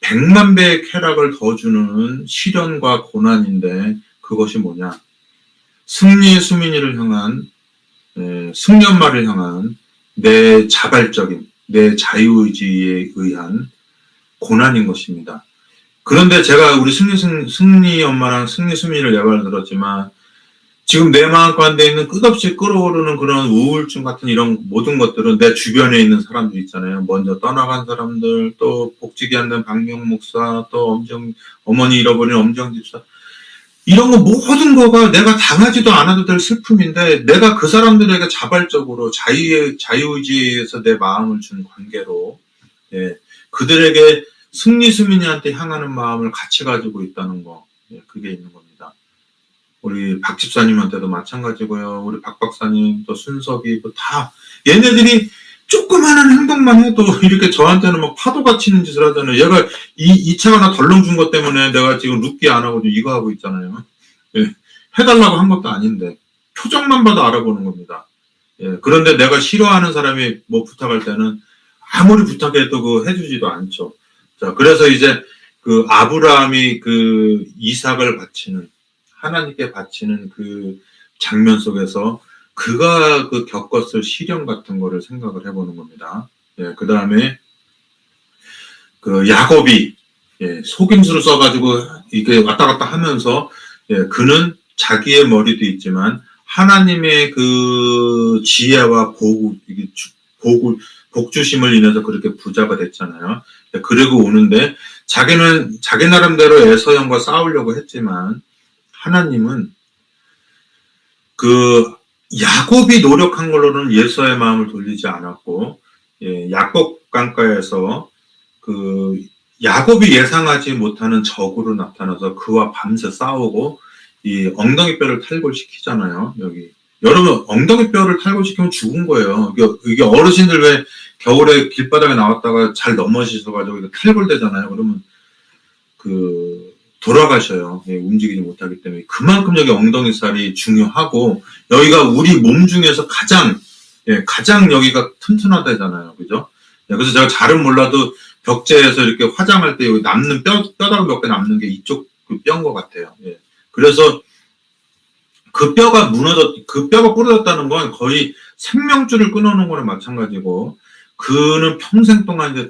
100만 배의 쾌락을 더 주는 시련과 고난인데 그것이 뭐냐? 승리의 수민이를 향한, 승리엄마를 향한 내 자발적인, 내 자유의지에 의한 고난인 것입니다. 그런데 제가 우리 승리 엄마랑 승리 수민이를 예화를 들었지만 지금 내 마음 가운데 있는 끝없이 끓어오르는 그런 우울증 같은 이런 모든 것들은 내 주변에 있는 사람들 있잖아요. 먼저 떠나간 사람들, 또 복직이 안 된 박명 목사, 또 어머니 잃어버린 엄정 집사. 이런 거 모든 거가 내가 당하지도 않아도 될 슬픔인데 내가 그 사람들에게 자발적으로 자유의지에서 내 마음을 준 관계로, 그들에게 승리수민이한테 향하는 마음을 같이 가지고 있다는 거, 그게 있는 겁니다. 우리 박 집사님한테도 마찬가지고요. 우리 박 박사님, 또 순석이, 다 얘네들이 조그마한 행동만 해도 이렇게 저한테는 막 파도가 치는 짓을 하잖아요. 얘가 이 차가 나 덜렁 준 것 때문에 내가 지금 룻기 안 하고 이거 하고 있잖아요. 해달라고 한 것도 아닌데 표정만 봐도 알아보는 겁니다. 예, 그런데 내가 싫어하는 사람이 뭐 부탁할 때는 아무리 부탁해도 그 해주지도 않죠. 자, 그래서 이제 그 아브라함이 그 이삭을 바치는, 하나님께 바치는 그 장면 속에서 그가 그 겪었을 시련 같은 거를 생각을 해보는 겁니다. 예, 그 다음에 그 야곱이, 예, 속임수를 써가지고 이게 왔다 갔다 하면서, 예, 그는 자기의 머리도 있지만 하나님의 그 지혜와 복주심을 인해서 그렇게 부자가 됐잖아요. 예, 그리고 오는데 자기는 자기 나름대로 에서형과 싸우려고 했지만 하나님은 그 야곱이 노력한 걸로는 예서의 마음을 돌리지 않았고, 예, 야곱 강가에서 그 야곱이 예상하지 못하는 적으로 나타나서 그와 밤새 싸우고 이 엉덩이뼈를 탈골시키잖아요. 여기 여러분 엉덩이뼈를 탈골시키면 죽은 거예요. 이게 어르신들 왜 겨울에 길바닥에 나왔다가 잘 넘어지셔가지고 탈골되잖아요. 그러면 그 돌아가셔요. 예, 움직이지 못하기 때문에. 그만큼 여기 엉덩이살이 중요하고 여기가 우리 몸 중에서 가장 여기가 튼튼하다잖아요. 그죠? 예, 그래서 제가 잘은 몰라도 벽제에서 이렇게 화장할 때 여기 남는 뼈다귀 몇 개 남는 게 이쪽 그 뼈인 것 같아요. 예. 그래서 그 뼈가 부러졌다는 건 거의 생명줄을 끊어놓은 거나 마찬가지고, 그는 평생 동안 이제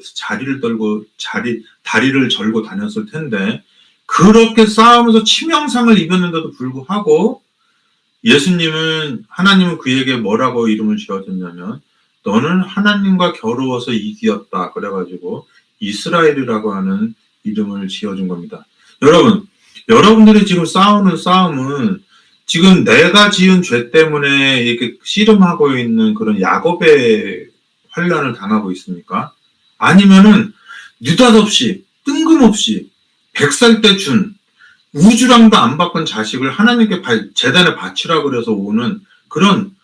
다리를 절고 다녔을 텐데, 그렇게 싸우면서 치명상을 입었는데도 불구하고, 하나님은 그에게 뭐라고 이름을 지어줬냐면, 너는 하나님과 겨루어서 이기었다. 그래가지고, 이스라엘이라고 하는 이름을 지어준 겁니다. 여러분들이 지금 싸우는 싸움은 지금 내가 지은 죄 때문에 이렇게 씨름하고 있는 그런 야곱의 환란을 당하고 있습니까? 아니면은 느닷없이 뜬금없이 100살 때 준 우주랑도 안 바꾼 자식을 하나님께 재단에 바치라고 그래서 오는 그런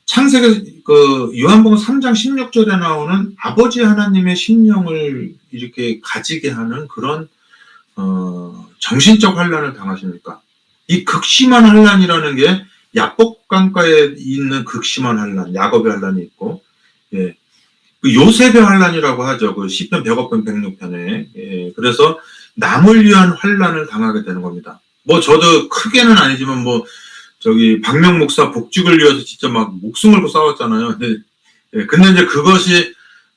창세기 그 요한복음 3장 16절에 나오는 아버지 하나님의 심령을 이렇게 가지게 하는 그런 정신적 환란을 당하십니까? 이 극심한 환란이라는 게 야복 강가에 있는 극심한 환란, 야곱의 환란이 있고, 예, 그 요셉의 환란이라고 하죠. 그 시편 100편 106편에. 예, 그래서 남을 위한 환란을 당하게 되는 겁니다. 뭐 저도 크게는 아니지만 뭐 저기 박명 목사 복직을 위해서 진짜 막 목숨 걸고 싸웠잖아요. 근데 이제 그것이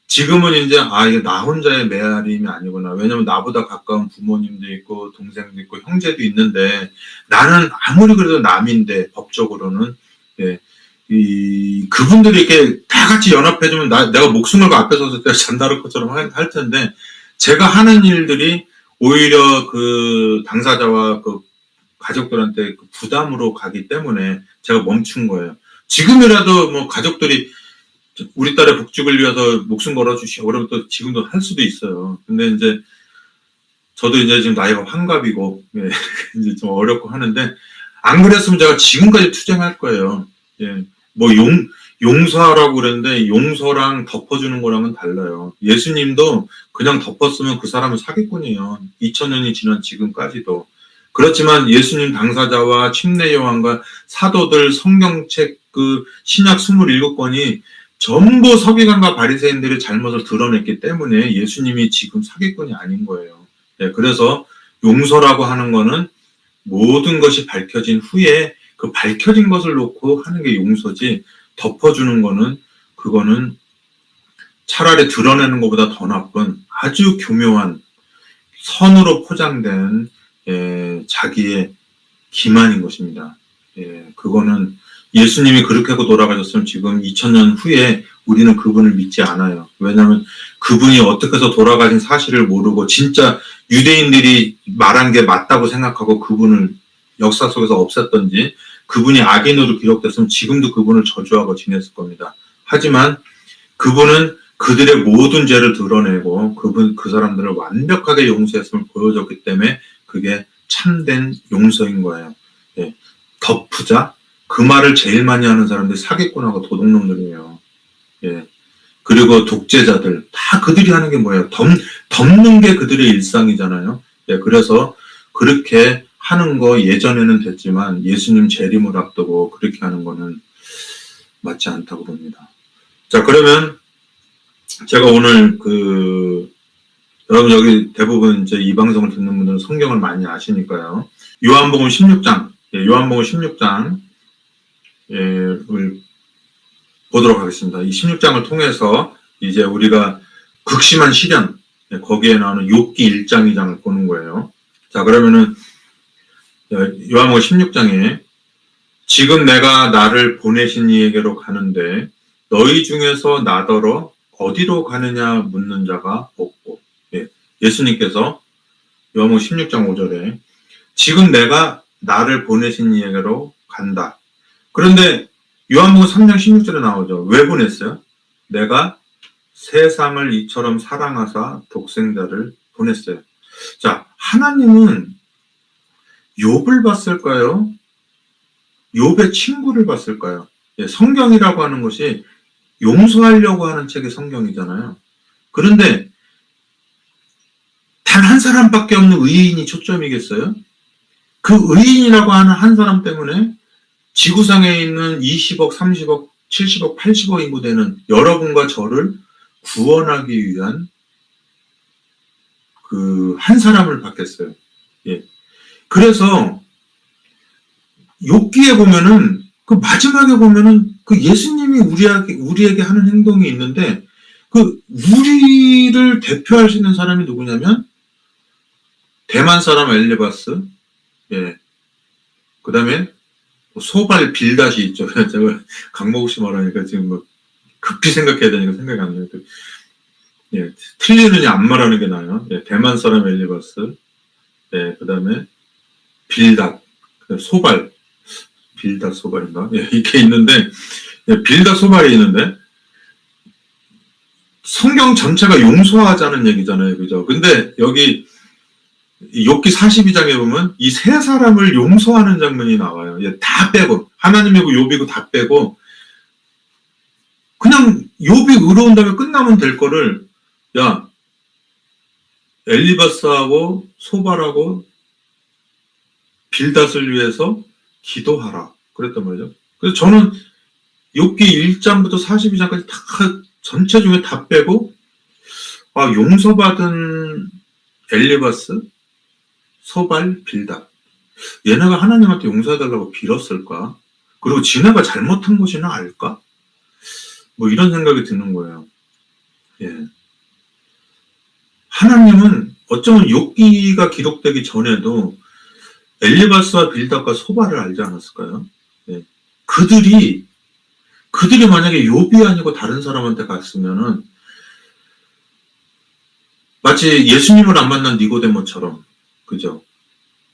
지금은 이제 이게 나 혼자의 메아림이 아니구나. 왜냐면 나보다 가까운 부모님도 있고 동생도 있고 형제도 있는데 나는 아무리 그래도 남인데 법적으로는, 예, 그분들이 이렇게 다 같이 연합해주면 내가 목숨 걸고 앞에 서서 내가 잔다르크처럼 할 텐데, 제가 하는 일들이 오히려 그 당사자와 그 가족들한테 부담으로 가기 때문에 제가 멈춘 거예요. 지금이라도 뭐 가족들이 우리 딸의 복직을 위해서 목숨 걸어주시오 그러면 또 지금도 할 수도 있어요. 근데 이제 저도 이제 지금 나이가 환갑이고, 예, 이제 좀 어렵고 하는데 안 그랬으면 제가 지금까지 투쟁할 거예요. 예, 뭐 용서하라고 그랬는데 용서랑 덮어주는 거랑은 달라요. 예수님도 그냥 덮었으면 그 사람은 사기꾼이에요. 2000년이 지난 지금까지도. 그렇지만 예수님 당사자와 침례 요한과 사도들 성경책 그 신약 27권이 전부 서기관과 바리새인들의 잘못을 드러냈기 때문에 예수님이 지금 사기꾼이 아닌 거예요. 네, 그래서 용서라고 하는 거는 모든 것이 밝혀진 후에 그 밝혀진 것을 놓고 하는 게 용서지, 덮어주는 거는 그거는 차라리 드러내는 것보다 더 나쁜 아주 교묘한 선으로 포장된, 예, 자기의 기만인 것입니다. 예, 그거는 예수님이 그렇게 하고 돌아가셨으면 지금 2000년 후에 우리는 그분을 믿지 않아요. 왜냐하면 그분이 어떻게 해서 돌아가신 사실을 모르고 진짜 유대인들이 말한 게 맞다고 생각하고 그분을 역사 속에서 없앴던지, 그분이 악인으로 기록됐으면 지금도 그분을 저주하고 지냈을 겁니다. 하지만 그분은 그들의 모든 죄를 드러내고 그 사람들을 완벽하게 용서했음을 보여줬기 때문에 그게 참된 용서인 거예요. 예. 덮으자, 그 말을 제일 많이 하는 사람들이 사기꾼하고 도둑놈들이에요. 예. 그리고 독재자들 다 그들이 하는 게 뭐예요? 덮는 게 그들의 일상이잖아요. 예. 그래서 그렇게 하는 거 예전에는 됐지만 예수님 재림을 앞두고 그렇게 하는 거는 맞지 않다고 봅니다. 자, 그러면 제가 오늘 여러분 여기 대부분 이제 이 방송을 듣는 분들은 성경을 많이 아시니까요. 요한복음 16장, 요한복음 16장 을 보도록 하겠습니다. 이 16장을 통해서 이제 우리가 극심한 시련, 거기에 나오는 욥기 1장, 2장을 보는 거예요. 자, 그러면은 요한복음 16장에 지금 내가 나를 보내신 이에게로 가는데 너희 중에서 나더러 어디로 가느냐 묻는 자가 없고, 예수님께서 요한복음 16장 5절에 지금 내가 나를 보내신 이에게로 간다. 그런데 요한복음 3장 16절에 나오죠. 왜 보냈어요? 내가 세상을 이처럼 사랑하사 독생자를 보냈어요. 자, 하나님은 욥을 봤을까요? 욥의 친구를 봤을까요? 성경이라고 하는 것이 용서하려고 하는 책이 성경이잖아요. 그런데 단 한 사람밖에 없는 의인이 초점이겠어요? 그 의인이라고 하는 한 사람 때문에 지구상에 있는 20억, 30억, 70억, 80억 인구 되는 여러분과 저를 구원하기 위한 그 한 사람을 받겠어요. 그래서 욥기에 보면은 그 마지막에 보면은 그 예수님이 우리에게 하는 행동이 있는데 그 우리를 대표할 수 있는 사람이 누구냐면 대만 사람 엘리바스, 그 다음에 소발 빌닷이 있죠. 제가 강목우 씨 말하니까 지금 뭐 급히 생각해야 되니까 생각이 안 나요. 틀리느냐 안 말하는 게 나아요. 대만 사람 엘리바스, 그 다음에 빌닷, 소발, 빌닷 소발인가? 이게 있는데, 빌닷 소발이 있는데, 성경 전체가 용서하자는 얘기잖아요. 그죠? 근데 여기 욥기 42장에 보면 이 세 사람을 용서하는 장면이 나와요. 다 빼고 하나님이고 욥이고 다 빼고 그냥 욥이 의로운 다음에 끝나면 될 거를 야 엘리바스하고 소발하고 빌닷을 위해서 기도하라 그랬단 말이죠. 그래서 저는 욥기 1장부터 42장까지 다 전체 중에 다 빼고 용서받은 엘리바스 소발, 빌닷. 얘네가 하나님한테 용서해달라고 빌었을까? 그리고 지네가 잘못한 것이나 알까? 뭐 이런 생각이 드는 거예요. 하나님은 어쩌면 욥기가 기록되기 전에도 엘리바스와 빌닷과 소발을 알지 않았을까요? 그들이 만약에 욥이 아니고 다른 사람한테 갔으면은 마치 예수님을 안 만난 니고데모처럼 그죠?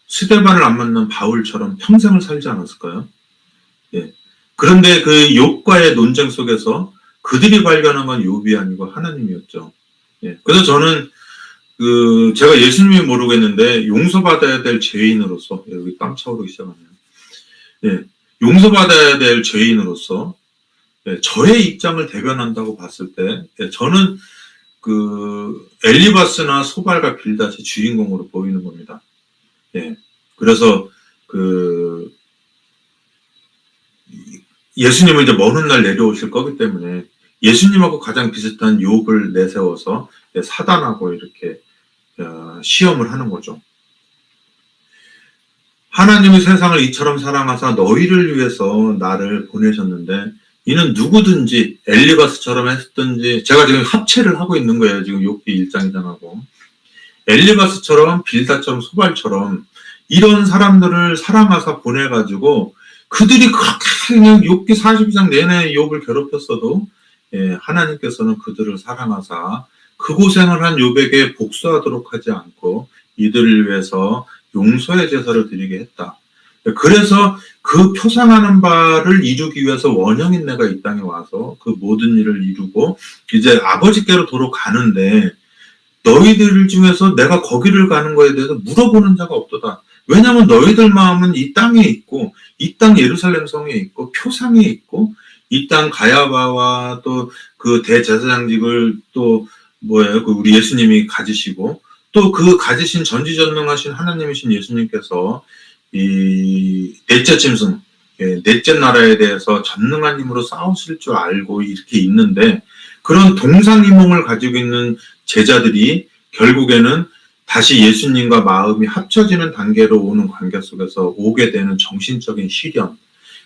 스데반을 안 만난 바울처럼 평생을 살지 않았을까요? 그런데 그 욥과의 논쟁 속에서 그들이 발견한 건 욥이 아니고 하나님이었죠. 그래서 저는 제가 예수님이 모르겠는데 용서받아야 될 죄인으로서 여기 땀 차오르기 시작하네요. 용서받아야 될 죄인으로서 저의 입장을 대변한다고 봤을 때 저는 엘리바스나 소발과 빌닷이 주인공으로 보이는 겁니다. 그래서 예수님은 이제 먼 훗날 내려오실 거기 때문에 예수님하고 가장 비슷한 욥을 내세워서 사단하고 이렇게 시험을 하는 거죠. 하나님이 세상을 이처럼 사랑하사 너희를 위해서 나를 보내셨는데 이는 누구든지 엘리바스처럼 했든지 제가 지금 합체를 하고 있는 거예요. 지금 욥기 1장 2장하고 엘리바스처럼 빌닷처럼 소발처럼 이런 사람들을 사랑하사 보내가지고 그들이 그렇게 그냥 욥기 42장 내내 욥을 괴롭혔어도 하나님께서는 그들을 사랑하사 그 고생을 한 욥에게 복수하도록 하지 않고 이들을 위해서 용서의 제사를 드리게 했다. 그래서 그 표상하는 바를 이루기 위해서 원형인 내가 이 땅에 와서 그 모든 일을 이루고 이제 아버지께로 도로 가는데 너희들 중에서 내가 거기를 가는 거에 대해서 물어보는 자가 없도다. 왜냐하면 너희들 마음은 이 땅에 있고 이 땅 예루살렘 성에 있고 표상에 있고 이 땅 가야바와 또 그 대제사장직을 또 우리 예수님이 가지시고 또 그 가지신 전지전능하신 하나님이신 예수님께서 이 넷째 짐승, 넷째 나라에 대해서 전능한 힘으로 싸우실 줄 알고 이렇게 있는데, 그런 동상이몽을 가지고 있는 제자들이 결국에는 다시 예수님과 마음이 합쳐지는 단계로 오는 관계 속에서 오게 되는 정신적인 시련,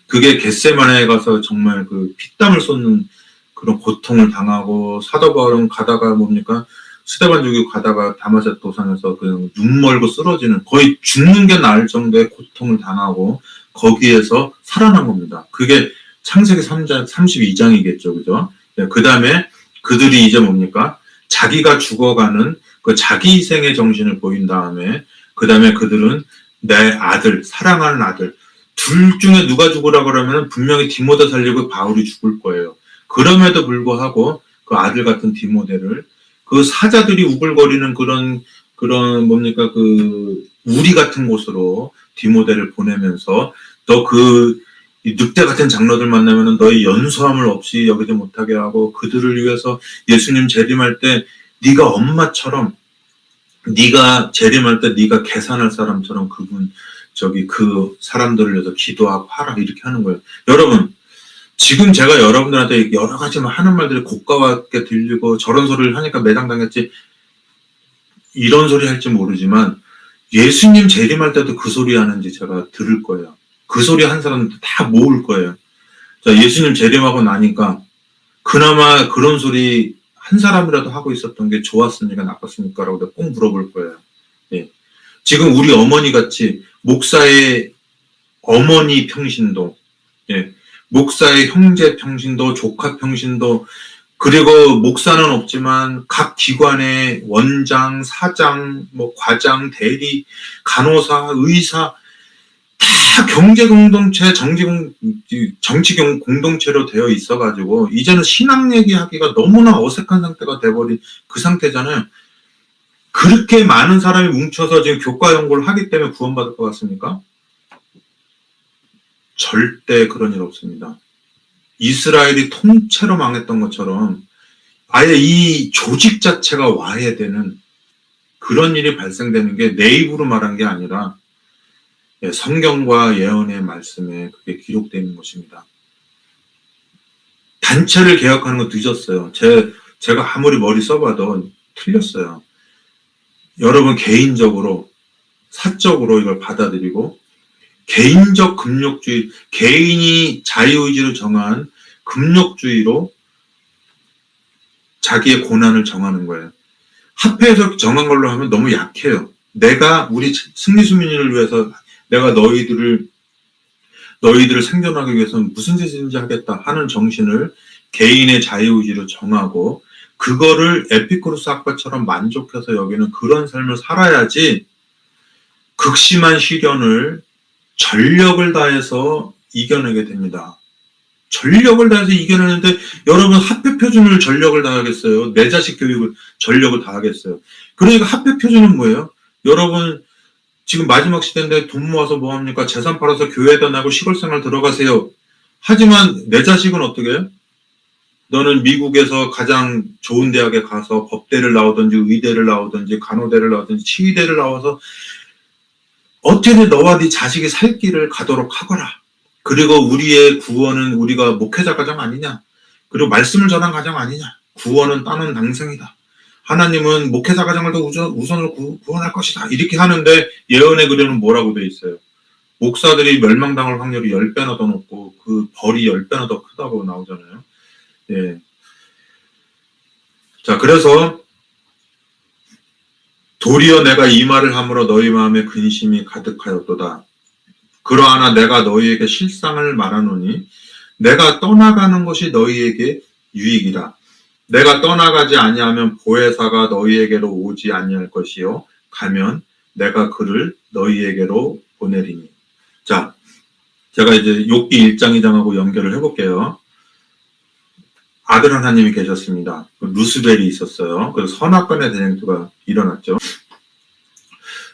그게 겟세마네에 가서 정말 그 피땀을 쏟는 그런 고통을 당하고, 사도 바울은 가다가 뭡니까? 스데반족이 가다가 다마섹 도상에서 그냥 눈 멀고 쓰러지는, 거의 죽는 게 나을 정도의 고통을 당하고 거기에서 살아난 겁니다. 그게 창세기 3장 32장이겠죠, 그죠? 그 다음에 그들이 이제 뭡니까? 자기가 죽어가는 그 자기 희생의 정신을 보인 다음에, 그 다음에 그들은 내 아들, 사랑하는 아들, 둘 중에 누가 죽으라 그러면 분명히 디모데 살리고 바울이 죽을 거예요. 그럼에도 불구하고 그 아들 같은 디모데를, 그 사자들이 우글거리는 그런 뭡니까, 그 우리 같은 곳으로 디모데를 보내면서, 너 그 늑대 같은 장로들 만나면은 너의 연소함을 없이 여기지 못하게 하고, 그들을 위해서 예수님 재림할 때 네가 엄마처럼, 네가 재림할 때 네가 계산할 사람처럼 그 사람들을 위해서 기도하고 하라, 이렇게 하는 거예요. 여러분, 지금 제가 여러분들한테 여러 가지 하는 말들이 고가롭게 들리고 저런 소리를 하니까 매장당했지, 이런 소리 할지 모르지만 예수님 재림할 때도 그 소리 하는지 제가 들을 거예요. 그 소리 한 사람들 다 모을 거예요. 자, 예수님 재림하고 나니까 그나마 그런 소리 한 사람이라도 하고 있었던 게 좋았습니까, 나빴습니까? 라고 내가 꼭 물어볼 거예요. 예. 지금 우리 어머니 같이 목사의 어머니 평신도, 예. 목사의 형제 평신도, 조카 평신도, 그리고 목사는 없지만 각 기관의 원장, 사장, 과장, 대리, 간호사, 의사, 다 경제 공동체, 정치 공동체로 되어 있어가지고 이제는 신앙 얘기하기가 너무나 어색한 상태가 돼버린 그 상태잖아요. 그렇게 많은 사람이 뭉쳐서 지금 교과 연구를 하기 때문에 구원받을 것 같습니까? 절대 그런 일 없습니다. 이스라엘이 통째로 망했던 것처럼 아예 이 조직 자체가 와해되는 그런 일이 발생되는 게 내 입으로 말한 게 아니라 성경과 예언의 말씀에 그게 기록되어 있는 것입니다. 단체를 개혁하는 건 늦었어요. 제가 아무리 머리 써봐도 틀렸어요. 여러분, 개인적으로, 사적으로 이걸 받아들이고, 개인적 금욕주의, 개인이 자유의지로 정한 금욕주의로 자기의 고난을 정하는 거예요. 합해서 정한 걸로 하면 너무 약해요. 내가 우리 승리수민을 위해서 내가 너희들을 생존하기 위해서는 무슨 짓인지 하겠다 하는 정신을 개인의 자유의지로 정하고, 그거를 에피쿠로스 학파처럼 만족해서 여기는 그런 삶을 살아야지 극심한 시련을 전력을 다해서 이겨내게 됩니다. 전력을 다해서 이겨내는데 여러분, 합해표준을 전력을 다하겠어요? 내 자식 교육을 전력을 다하겠어요? 그러니까 합해표준은 뭐예요? 여러분, 지금 마지막 시대인데 돈 모아서 뭐합니까? 재산 팔아서 교회에다 나고 시골생활 들어가세요. 하지만 내 자식은 어떻게 해요? 너는 미국에서 가장 좋은 대학에 가서 법대를 나오든지 의대를 나오든지 간호대를 나오든지 치의대를 나와서 어떻게든 너와 네 자식이 살 길을 가도록 하거라. 그리고 우리의 구원은 우리가 목회자 가정 아니냐? 그리고 말씀을 전한 가정 아니냐? 구원은 따놓은 당생이다. 하나님은 목회자 가정을 더 우선으로 구원할 것이다. 이렇게 하는데 예언의 글에는 뭐라고 돼 있어요? 목사들이 멸망당할 확률이 10배나 더 높고 그 벌이 10배나 더 크다고 나오잖아요. 예. 자, 그래서 도리어 내가 이 말을 함으로 너희 마음에 근심이 가득하였도다. 그러하나 내가 너희에게 실상을 말하노니 내가 떠나가는 것이 너희에게 유익이다. 내가 떠나가지 아니하면 보혜사가 너희에게로 오지 아니할 것이요 가면 내가 그를 너희에게로 보내리니. 자, 제가 이제 욥기 1장 2장하고 연결을 해볼게요. 아들 하나님이 계셨습니다. 루스벨이 있었어요. 그래서 선악간의 대쟁투가 일어났죠.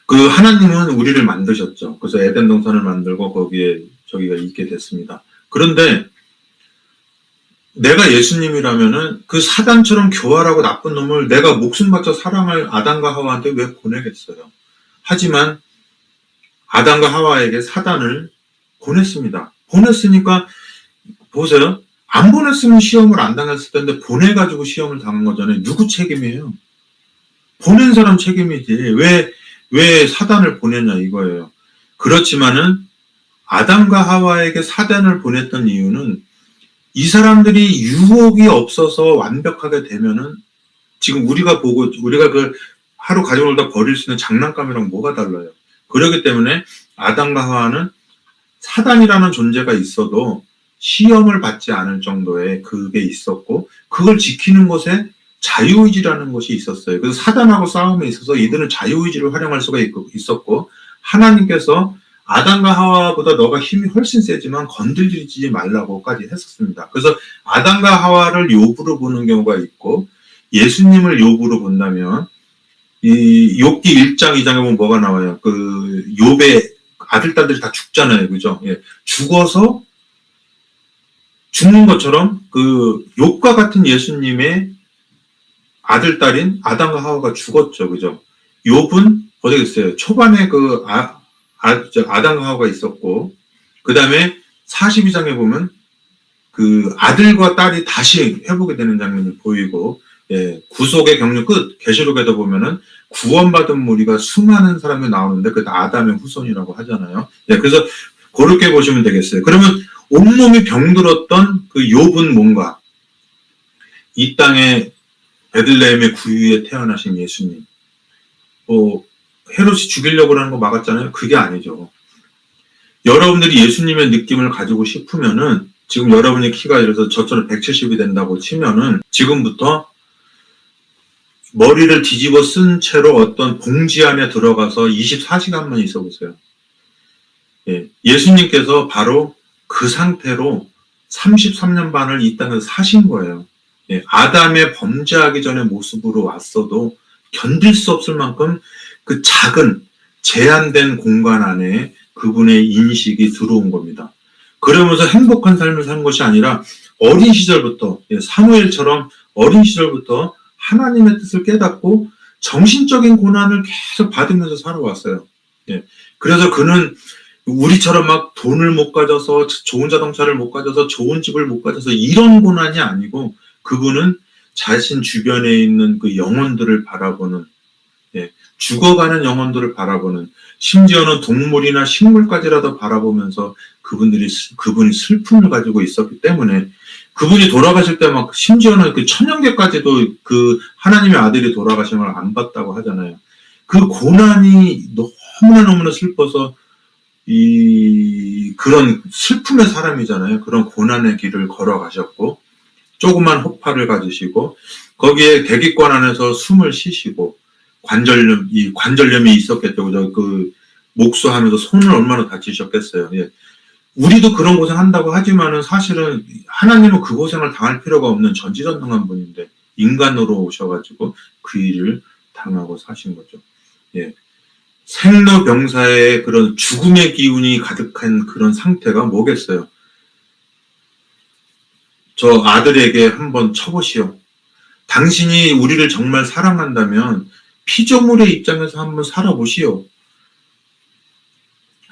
그 하나님은 우리를 만드셨죠. 그래서 에덴 동산을 만들고 거기에 저기가 있게 됐습니다. 그런데 내가 예수님이라면은 그 사단처럼 교활하고 나쁜 놈을 내가 목숨 바쳐 사랑할 아담과 하와한테 왜 보내겠어요? 하지만 아담과 하와에게 사단을 보냈습니다. 보냈으니까 보세요. 안 보냈으면 시험을 안 당했을 텐데 보내가지고 시험을 당한 거잖아요. 누구 책임이에요? 보낸 사람 책임이지. 왜 사단을 보냈냐 이거예요. 그렇지만은 아담과 하와에게 사단을 보냈던 이유는 이 사람들이 유혹이 없어서 완벽하게 되면은 지금 우리가 그 하루 가지고 놀다 버릴 수 있는 장난감이랑 뭐가 달라요. 그렇기 때문에 아담과 하와는 사단이라는 존재가 있어도 시험을 받지 않을 정도의 그게 있었고 그걸 지키는 것에 자유의지라는 것이 있었어요. 그래서 사단하고 싸움에 있어서 이들은 자유의지를 활용할 수가 있었고 하나님께서 아담과 하와보다 너가 힘이 훨씬 세지만 건들지 말라고까지 했었습니다. 그래서 아담과 하와를 욥으로 보는 경우가 있고 예수님을 욥으로 본다면 이 욥기 1장 2장에 보면 뭐가 나와요? 그 욥의 아들 딸들이 다 죽잖아요. 그죠? 예. 죽어서 죽는 것처럼 그 욥과 같은 예수님의 아들 딸인 아담과 하와가 죽었죠. 그죠? 욥은 어디겠어요? 초반에 그 아담과 하와가 있었고 그다음에 42장에 보면 그 아들과 딸이 다시 회복이 되는 장면이 보이고 예, 구속의 경륜 끝 계시록에도 보면은 구원받은 무리가 수많은 사람이 나오는데 그게 아담의 후손이라고 하잖아요. 예, 그래서 그렇게 보시면 되겠어요. 그러면 온몸이 병들었던 그 욥은 뭔가 이 땅에 베들레헴의 구유에 태어나신 예수님 헤롯이 죽이려고 하는 거 막았잖아요. 그게 아니죠. 여러분들이 예수님의 느낌을 가지고 싶으면은 지금 여러분의 키가 예를 들어서 저처럼 170이 된다고 치면은 지금부터 머리를 뒤집어 쓴 채로 어떤 봉지 안에 들어가서 24시간만 있어 보세요. 예, 예수님께서 바로 그 상태로 33년 반을 이 땅에서 사신 거예요. 예, 아담의 범죄하기 전의 모습으로 왔어도 견딜 수 없을 만큼 그 작은 제한된 공간 안에 그분의 인식이 들어온 겁니다. 그러면서 행복한 삶을 사는 것이 아니라 어린 시절부터 사무엘처럼 어린 시절부터 하나님의 뜻을 깨닫고 정신적인 고난을 계속 받으면서 살아왔어요. 예. 그래서 그는 우리처럼 막 돈을 못 가져서 좋은 자동차를 못 가져서 좋은 집을 못 가져서 이런 고난이 아니고 그분은 자신 주변에 있는 그 영혼들을 바라보는 죽어가는 영혼들을 바라보는 심지어는 동물이나 식물까지라도 바라보면서 그분이 슬픔을 가지고 있었기 때문에 그분이 돌아가실 때 막 심지어는 그 천년계까지도 그 하나님의 아들이 돌아가심을 안 봤다고 하잖아요. 그 고난이 너무나 슬퍼서 그런 슬픔의 사람이잖아요. 그런 고난의 길을 걸어가셨고 조그만 호파를 가지시고 거기에 대기권 안에서 숨을 쉬시고 관절염이 있었겠죠. 그죠? 그 목수하면서 손을 얼마나 다치셨겠어요. 예. 우리도 그런 고생한다고 하지만은 사실은 하나님은 그 고생을 당할 필요가 없는 전지전능한 분인데 인간으로 오셔가지고 그 일을 당하고 사신 거죠. 예. 생로병사의 그런 죽음의 기운이 가득한 그런 상태가 뭐겠어요? 저 아들에게 한번 쳐보시오. 당신이 우리를 정말 사랑한다면 피조물의 입장에서 한번 살아보시오.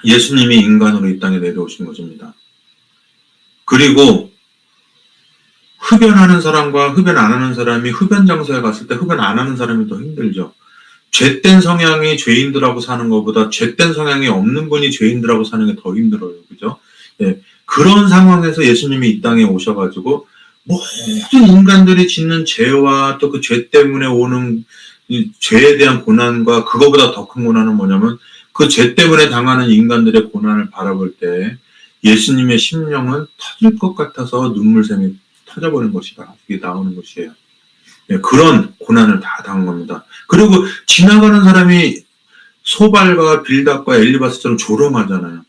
예수님이 인간으로 이 땅에 내려오신 것입니다. 그리고 흡연하는 사람과 흡연 안 하는 사람이 흡연 장소에 갔을 때 흡연 안 하는 사람이 더 힘들죠. 죄된 성향이 죄인들하고 사는 것보다 죄된 성향이 없는 분이 죄인들하고 사는 게 더 힘들어요. 그죠? 예. 그런 상황에서 예수님이 이 땅에 오셔가지고 모든 인간들이 짓는 죄와 또 그 죄 때문에 오는 이 죄에 대한 고난과 그거보다 더 큰 고난은 뭐냐면 그 죄 때문에 당하는 인간들의 고난을 바라볼 때 예수님의 심령은 터질 것 같아서 눈물샘이 터져버린 것이다. 이게 나오는 것이에요. 네, 그런 고난을 다 당한 겁니다. 그리고 지나가는 사람이 소발과 빌닷과 엘리바스처럼 조롱하잖아요.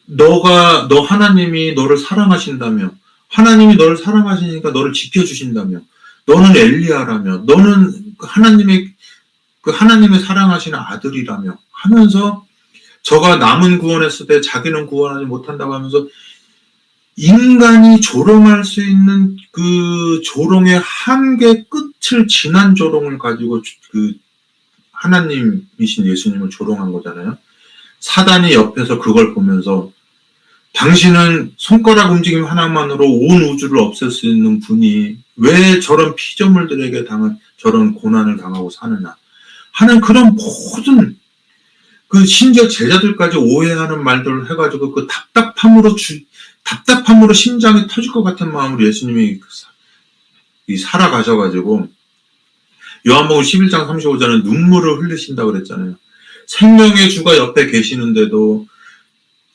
너 하나님이 너를 사랑하신다며, 하나님이 너를 사랑하시니까 너를 지켜주신다며, 너는 엘리야라며, 너는 하나님의 사랑하시는 아들이라며 하면서 저가 남은 구원했을 때 자기는 구원하지 못한다고 하면서 인간이 조롱할 수 있는 그 조롱의 한계 끝을 지난 조롱을 가지고 그 하나님이신 예수님을 조롱한 거잖아요. 사단이 옆에서 그걸 보면서 당신은 손가락 움직임 하나만으로 온 우주를 없앨 수 있는 분이 왜 저런 피조물들에게 저런 고난을 당하고 사느냐 하는 그런 모든 그 심지어 제자들까지 오해하는 말들을 해가지고 그 답답함으로 심장이 터질 것 같은 마음으로 예수님이 살아가셔가지고 요한복음 11장 35절은 눈물을 흘리신다고 그랬잖아요. 생명의 주가 옆에 계시는데도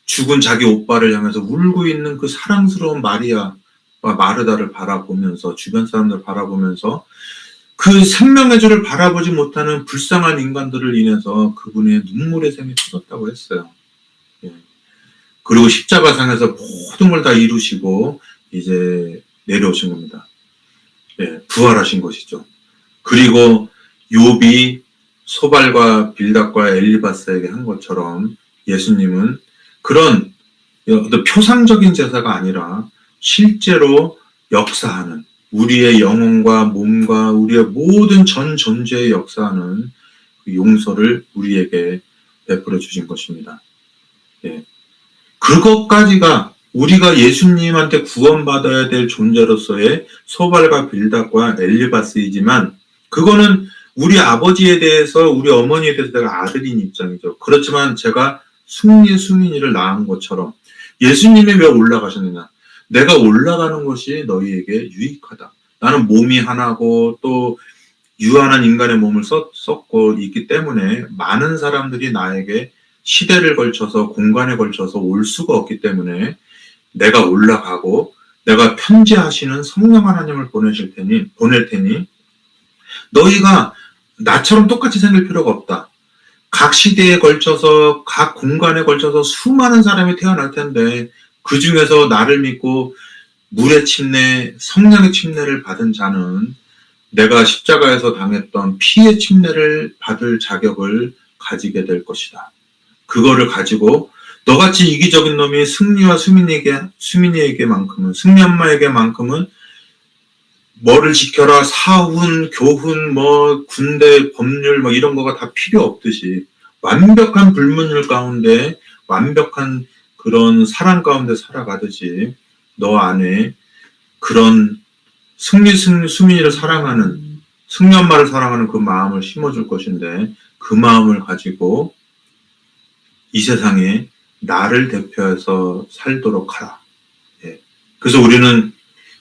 죽은 자기 오빠를 향해서 울고 있는 그 사랑스러운 마리아와 마르다를 바라보면서 주변 사람들을 바라보면서 그 생명의 주를 바라보지 못하는 불쌍한 인간들을 인해서 그분의 눈물의 샘이 터졌다고 했어요. 예. 그리고 십자가상에서 모든 걸 다 이루시고 이제 내려오신 겁니다. 예, 부활하신 것이죠. 그리고 욥이 소발과 빌닷과 엘리바스에게 한 것처럼 예수님은 그런 표상적인 제사가 아니라 실제로 역사하는 우리의 영혼과 몸과 우리의 모든 전 존재의 역사하는 그 용서를 우리에게 베풀어 주신 것입니다. 예. 그것까지가 우리가 예수님한테 구원받아야 될 존재로서의 소발과 빌닷과 엘리바스이지만 그거는 우리 아버지에 대해서 우리 어머니에 대해서 내가 아들인 입장이죠. 그렇지만 제가 수민이를 낳은 것처럼 예수님이 왜 올라가셨느냐. 내가 올라가는 것이 너희에게 유익하다. 나는 몸이 하나고 또 유한한 인간의 몸을 썼고 있기 때문에 많은 사람들이 나에게 시대를 걸쳐서 공간에 걸쳐서 올 수가 없기 때문에 내가 올라가고 내가 편지하시는 성령 하나님을 보낼 테니 너희가 나처럼 똑같이 생길 필요가 없다. 각 시대에 걸쳐서 각 공간에 걸쳐서 수많은 사람이 태어날 텐데 그 중에서 나를 믿고 물의 침례, 성령의 침례를 받은 자는 내가 십자가에서 당했던 피의 침례를 받을 자격을 가지게 될 것이다. 그거를 가지고 너같이 이기적인 놈이 승리와 수민이에게만큼은 승리 엄마에게만큼은 뭐를 지켜라 사훈, 교훈, 군대, 법률 이런 거가 다 필요 없듯이 완벽한 불문율 가운데 완벽한 그런 사랑 가운데 살아가듯이 너 안에 그런 수민이를 사랑하는 승리 엄마를 사랑하는 그 마음을 심어줄 것인데 그 마음을 가지고 이 세상에 나를 대표해서 살도록 하라. 예. 그래서 우리는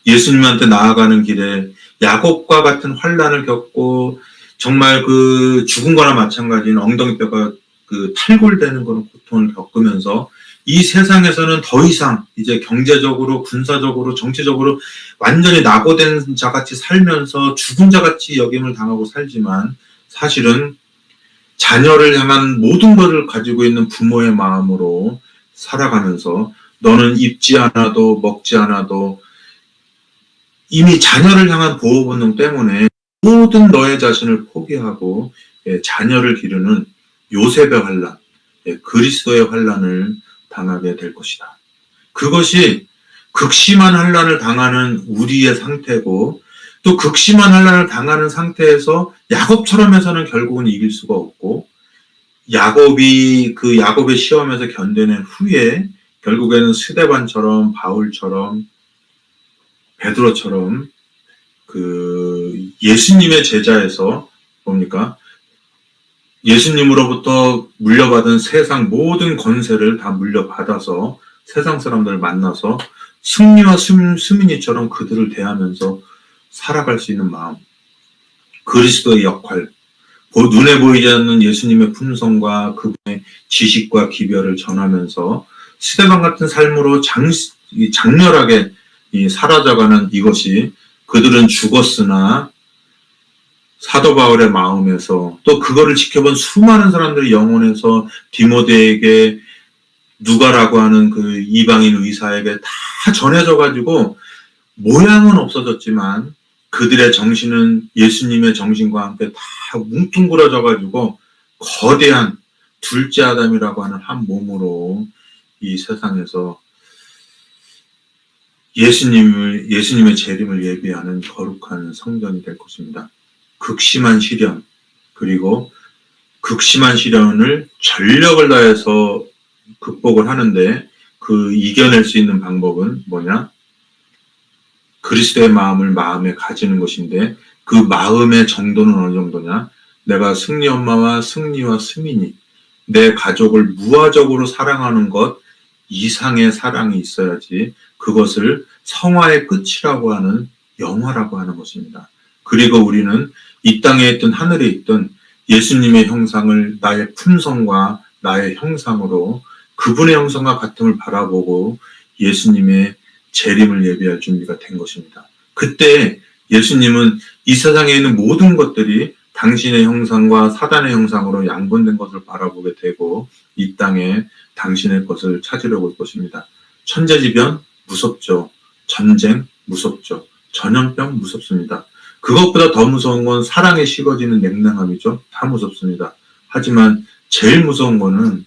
예수님한테 나아가는 길에 야곱과 같은 환난을 겪고 정말 그 죽은 거나 마찬가지인 엉덩이뼈가 그 탈골되는 그런 고통을 겪으면서 이 세상에서는 더 이상 이제 경제적으로 군사적으로 정치적으로 완전히 낙오된 자같이 살면서 죽은 자같이 여김을 당하고 살지만 사실은 자녀를 향한 모든 것을 가지고 있는 부모의 마음으로 살아가면서 너는 입지 않아도 먹지 않아도 이미 자녀를 향한 보호 본능 때문에 모든 너의 자신을 포기하고 자녀를 기르는 요셉의 환난, 그리스도의 환난을 당하게 될 것이다. 그것이 극심한 환난을 당하는 우리의 상태고 또 극심한 환난을 당하는 상태에서 야곱처럼 해서는 결국은 이길 수가 없고 야곱의 시험에서 견뎌낸 후에 결국에는 스데반처럼 바울처럼 베드로처럼 그 예수님의 제자에서 뭡니까? 예수님으로부터 물려받은 세상 모든 권세를 다 물려받아서 세상 사람들을 만나서 승리와 수민이처럼 그들을 대하면서 살아갈 수 있는 마음, 그리스도의 역할, 눈에 보이지 않는 예수님의 품성과 그분의 지식과 기별을 전하면서 스데반 같은 삶으로 장렬하게 사라져가는 이것이 그들은 죽었으나 사도 바울의 마음에서 또 그거를 지켜본 수많은 사람들의 영혼에서 디모데에게 누가라고 하는 그 이방인 의사에게 다 전해져 가지고 모양은 없어졌지만 그들의 정신은 예수님의 정신과 함께 다 뭉뚱그려져 가지고 거대한 둘째 아담이라고 하는 한 몸으로 이 세상에서 예수님의 재림을 예비하는 거룩한 성전이 될 것입니다. 극심한 시련, 그리고 극심한 시련을 전력을 다해서 극복을 하는데 그 이겨낼 수 있는 방법은 뭐냐? 그리스도의 마음을 마음에 가지는 것인데 그 마음의 정도는 어느 정도냐? 내가 승리 엄마와 승리와 수민이 내 가족을 무화적으로 사랑하는 것 이상의 사랑이 있어야지 그것을 성화의 끝이라고 하는 영화라고 하는 것입니다. 그리고 우리는 이 땅에 있든 하늘에 있든 예수님의 형상을 나의 품성과 나의 형상으로 그분의 형상과 같음을 바라보고 예수님의 재림을 예비할 준비가 된 것입니다. 그때 예수님은 이 세상에 있는 모든 것들이 당신의 형상과 사단의 형상으로 양분된 것을 바라보게 되고 이 땅에 당신의 것을 찾으려고 올 것입니다. 천재지변 무섭죠. 전쟁 무섭죠. 전염병 무섭습니다. 그것보다 더 무서운 건 사랑에 식어지는 냉랭함이죠. 다 무섭습니다. 하지만 제일 무서운 거는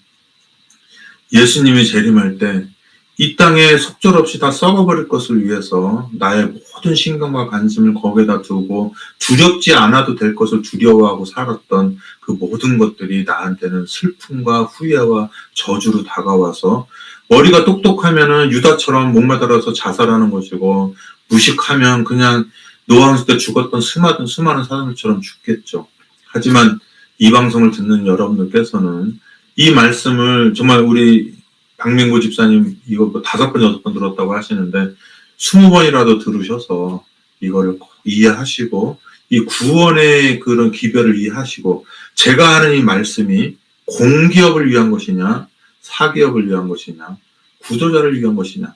예수님이 재림할 때 이 땅에 속절없이 다 썩어버릴 것을 위해서 나의 모든 신경과 관심을 거기에다 두고 두렵지 않아도 될 것을 두려워하고 살았던 그 모든 것들이 나한테는 슬픔과 후회와 저주로 다가와서 머리가 똑똑하면은 유다처럼 목매달아서 자살하는 것이고 무식하면 그냥 노아왕수 때 죽었던 수많은 사람들처럼 죽겠죠. 하지만 이 방송을 듣는 여러분들께서는 이 말씀을 정말 우리 박민구 집사님 이거 뭐 5번, 6번 들었다고 하시는데 20번이라도 들으셔서 이거를 이해하시고 이 구원의 그런 기별을 이해하시고 제가 하는 이 말씀이 공기업을 위한 것이냐 사기업을 위한 것이냐 구조자를 위한 것이냐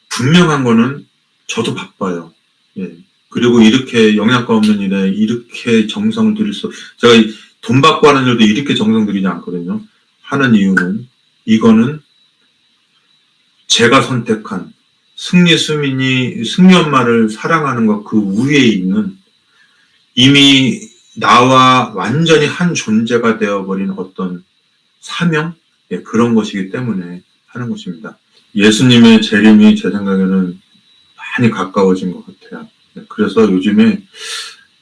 분명한 거는 저도 바빠요. 예. 그리고 이렇게 영양가 없는 일에 이렇게 정성을 들일 제가 돈 받고 하는 일도 이렇게 정성 들이지 않거든요. 하는 이유는 이거는 제가 선택한 승리 수민이 승리 엄마를 사랑하는 것 그 위에 있는 이미 나와 완전히 한 존재가 되어버린 어떤 사명? 예, 그런 것이기 때문에 하는 것입니다. 예수님의 재림이 제 생각에는 많이 가까워진 것 같아요. 예, 그래서 요즘에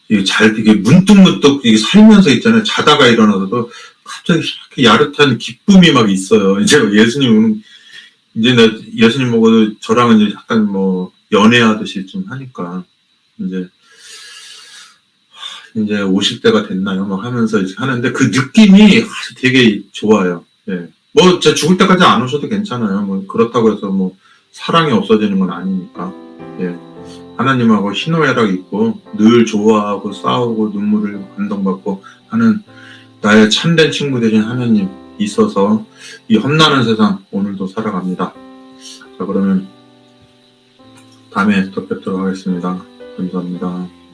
이게 문득문득 이게 살면서 있잖아요. 자다가 일어나서도 갑자기 이렇게 야릇한 기쁨이 막 있어요. 이제 예수님 보고도 저랑은 이제 약간 뭐 연애하듯이 좀 하니까 이제 50대가 됐나요? 막 하면서 이제 하는데 그 느낌이 되게 좋아요. 예. 뭐 제가 죽을 때까지 안 오셔도 괜찮아요. 뭐 그렇다고 해서 뭐 사랑이 없어지는 건 아니니까. 예. 하나님하고 희노애락 있고 늘 좋아하고 싸우고 눈물을 감동받고 하는 나의 참된 친구 되신 하나님 있어서 이 험난한 세상 오늘도 살아갑니다. 자, 그러면 다음에 또 뵙도록 하겠습니다. 감사합니다.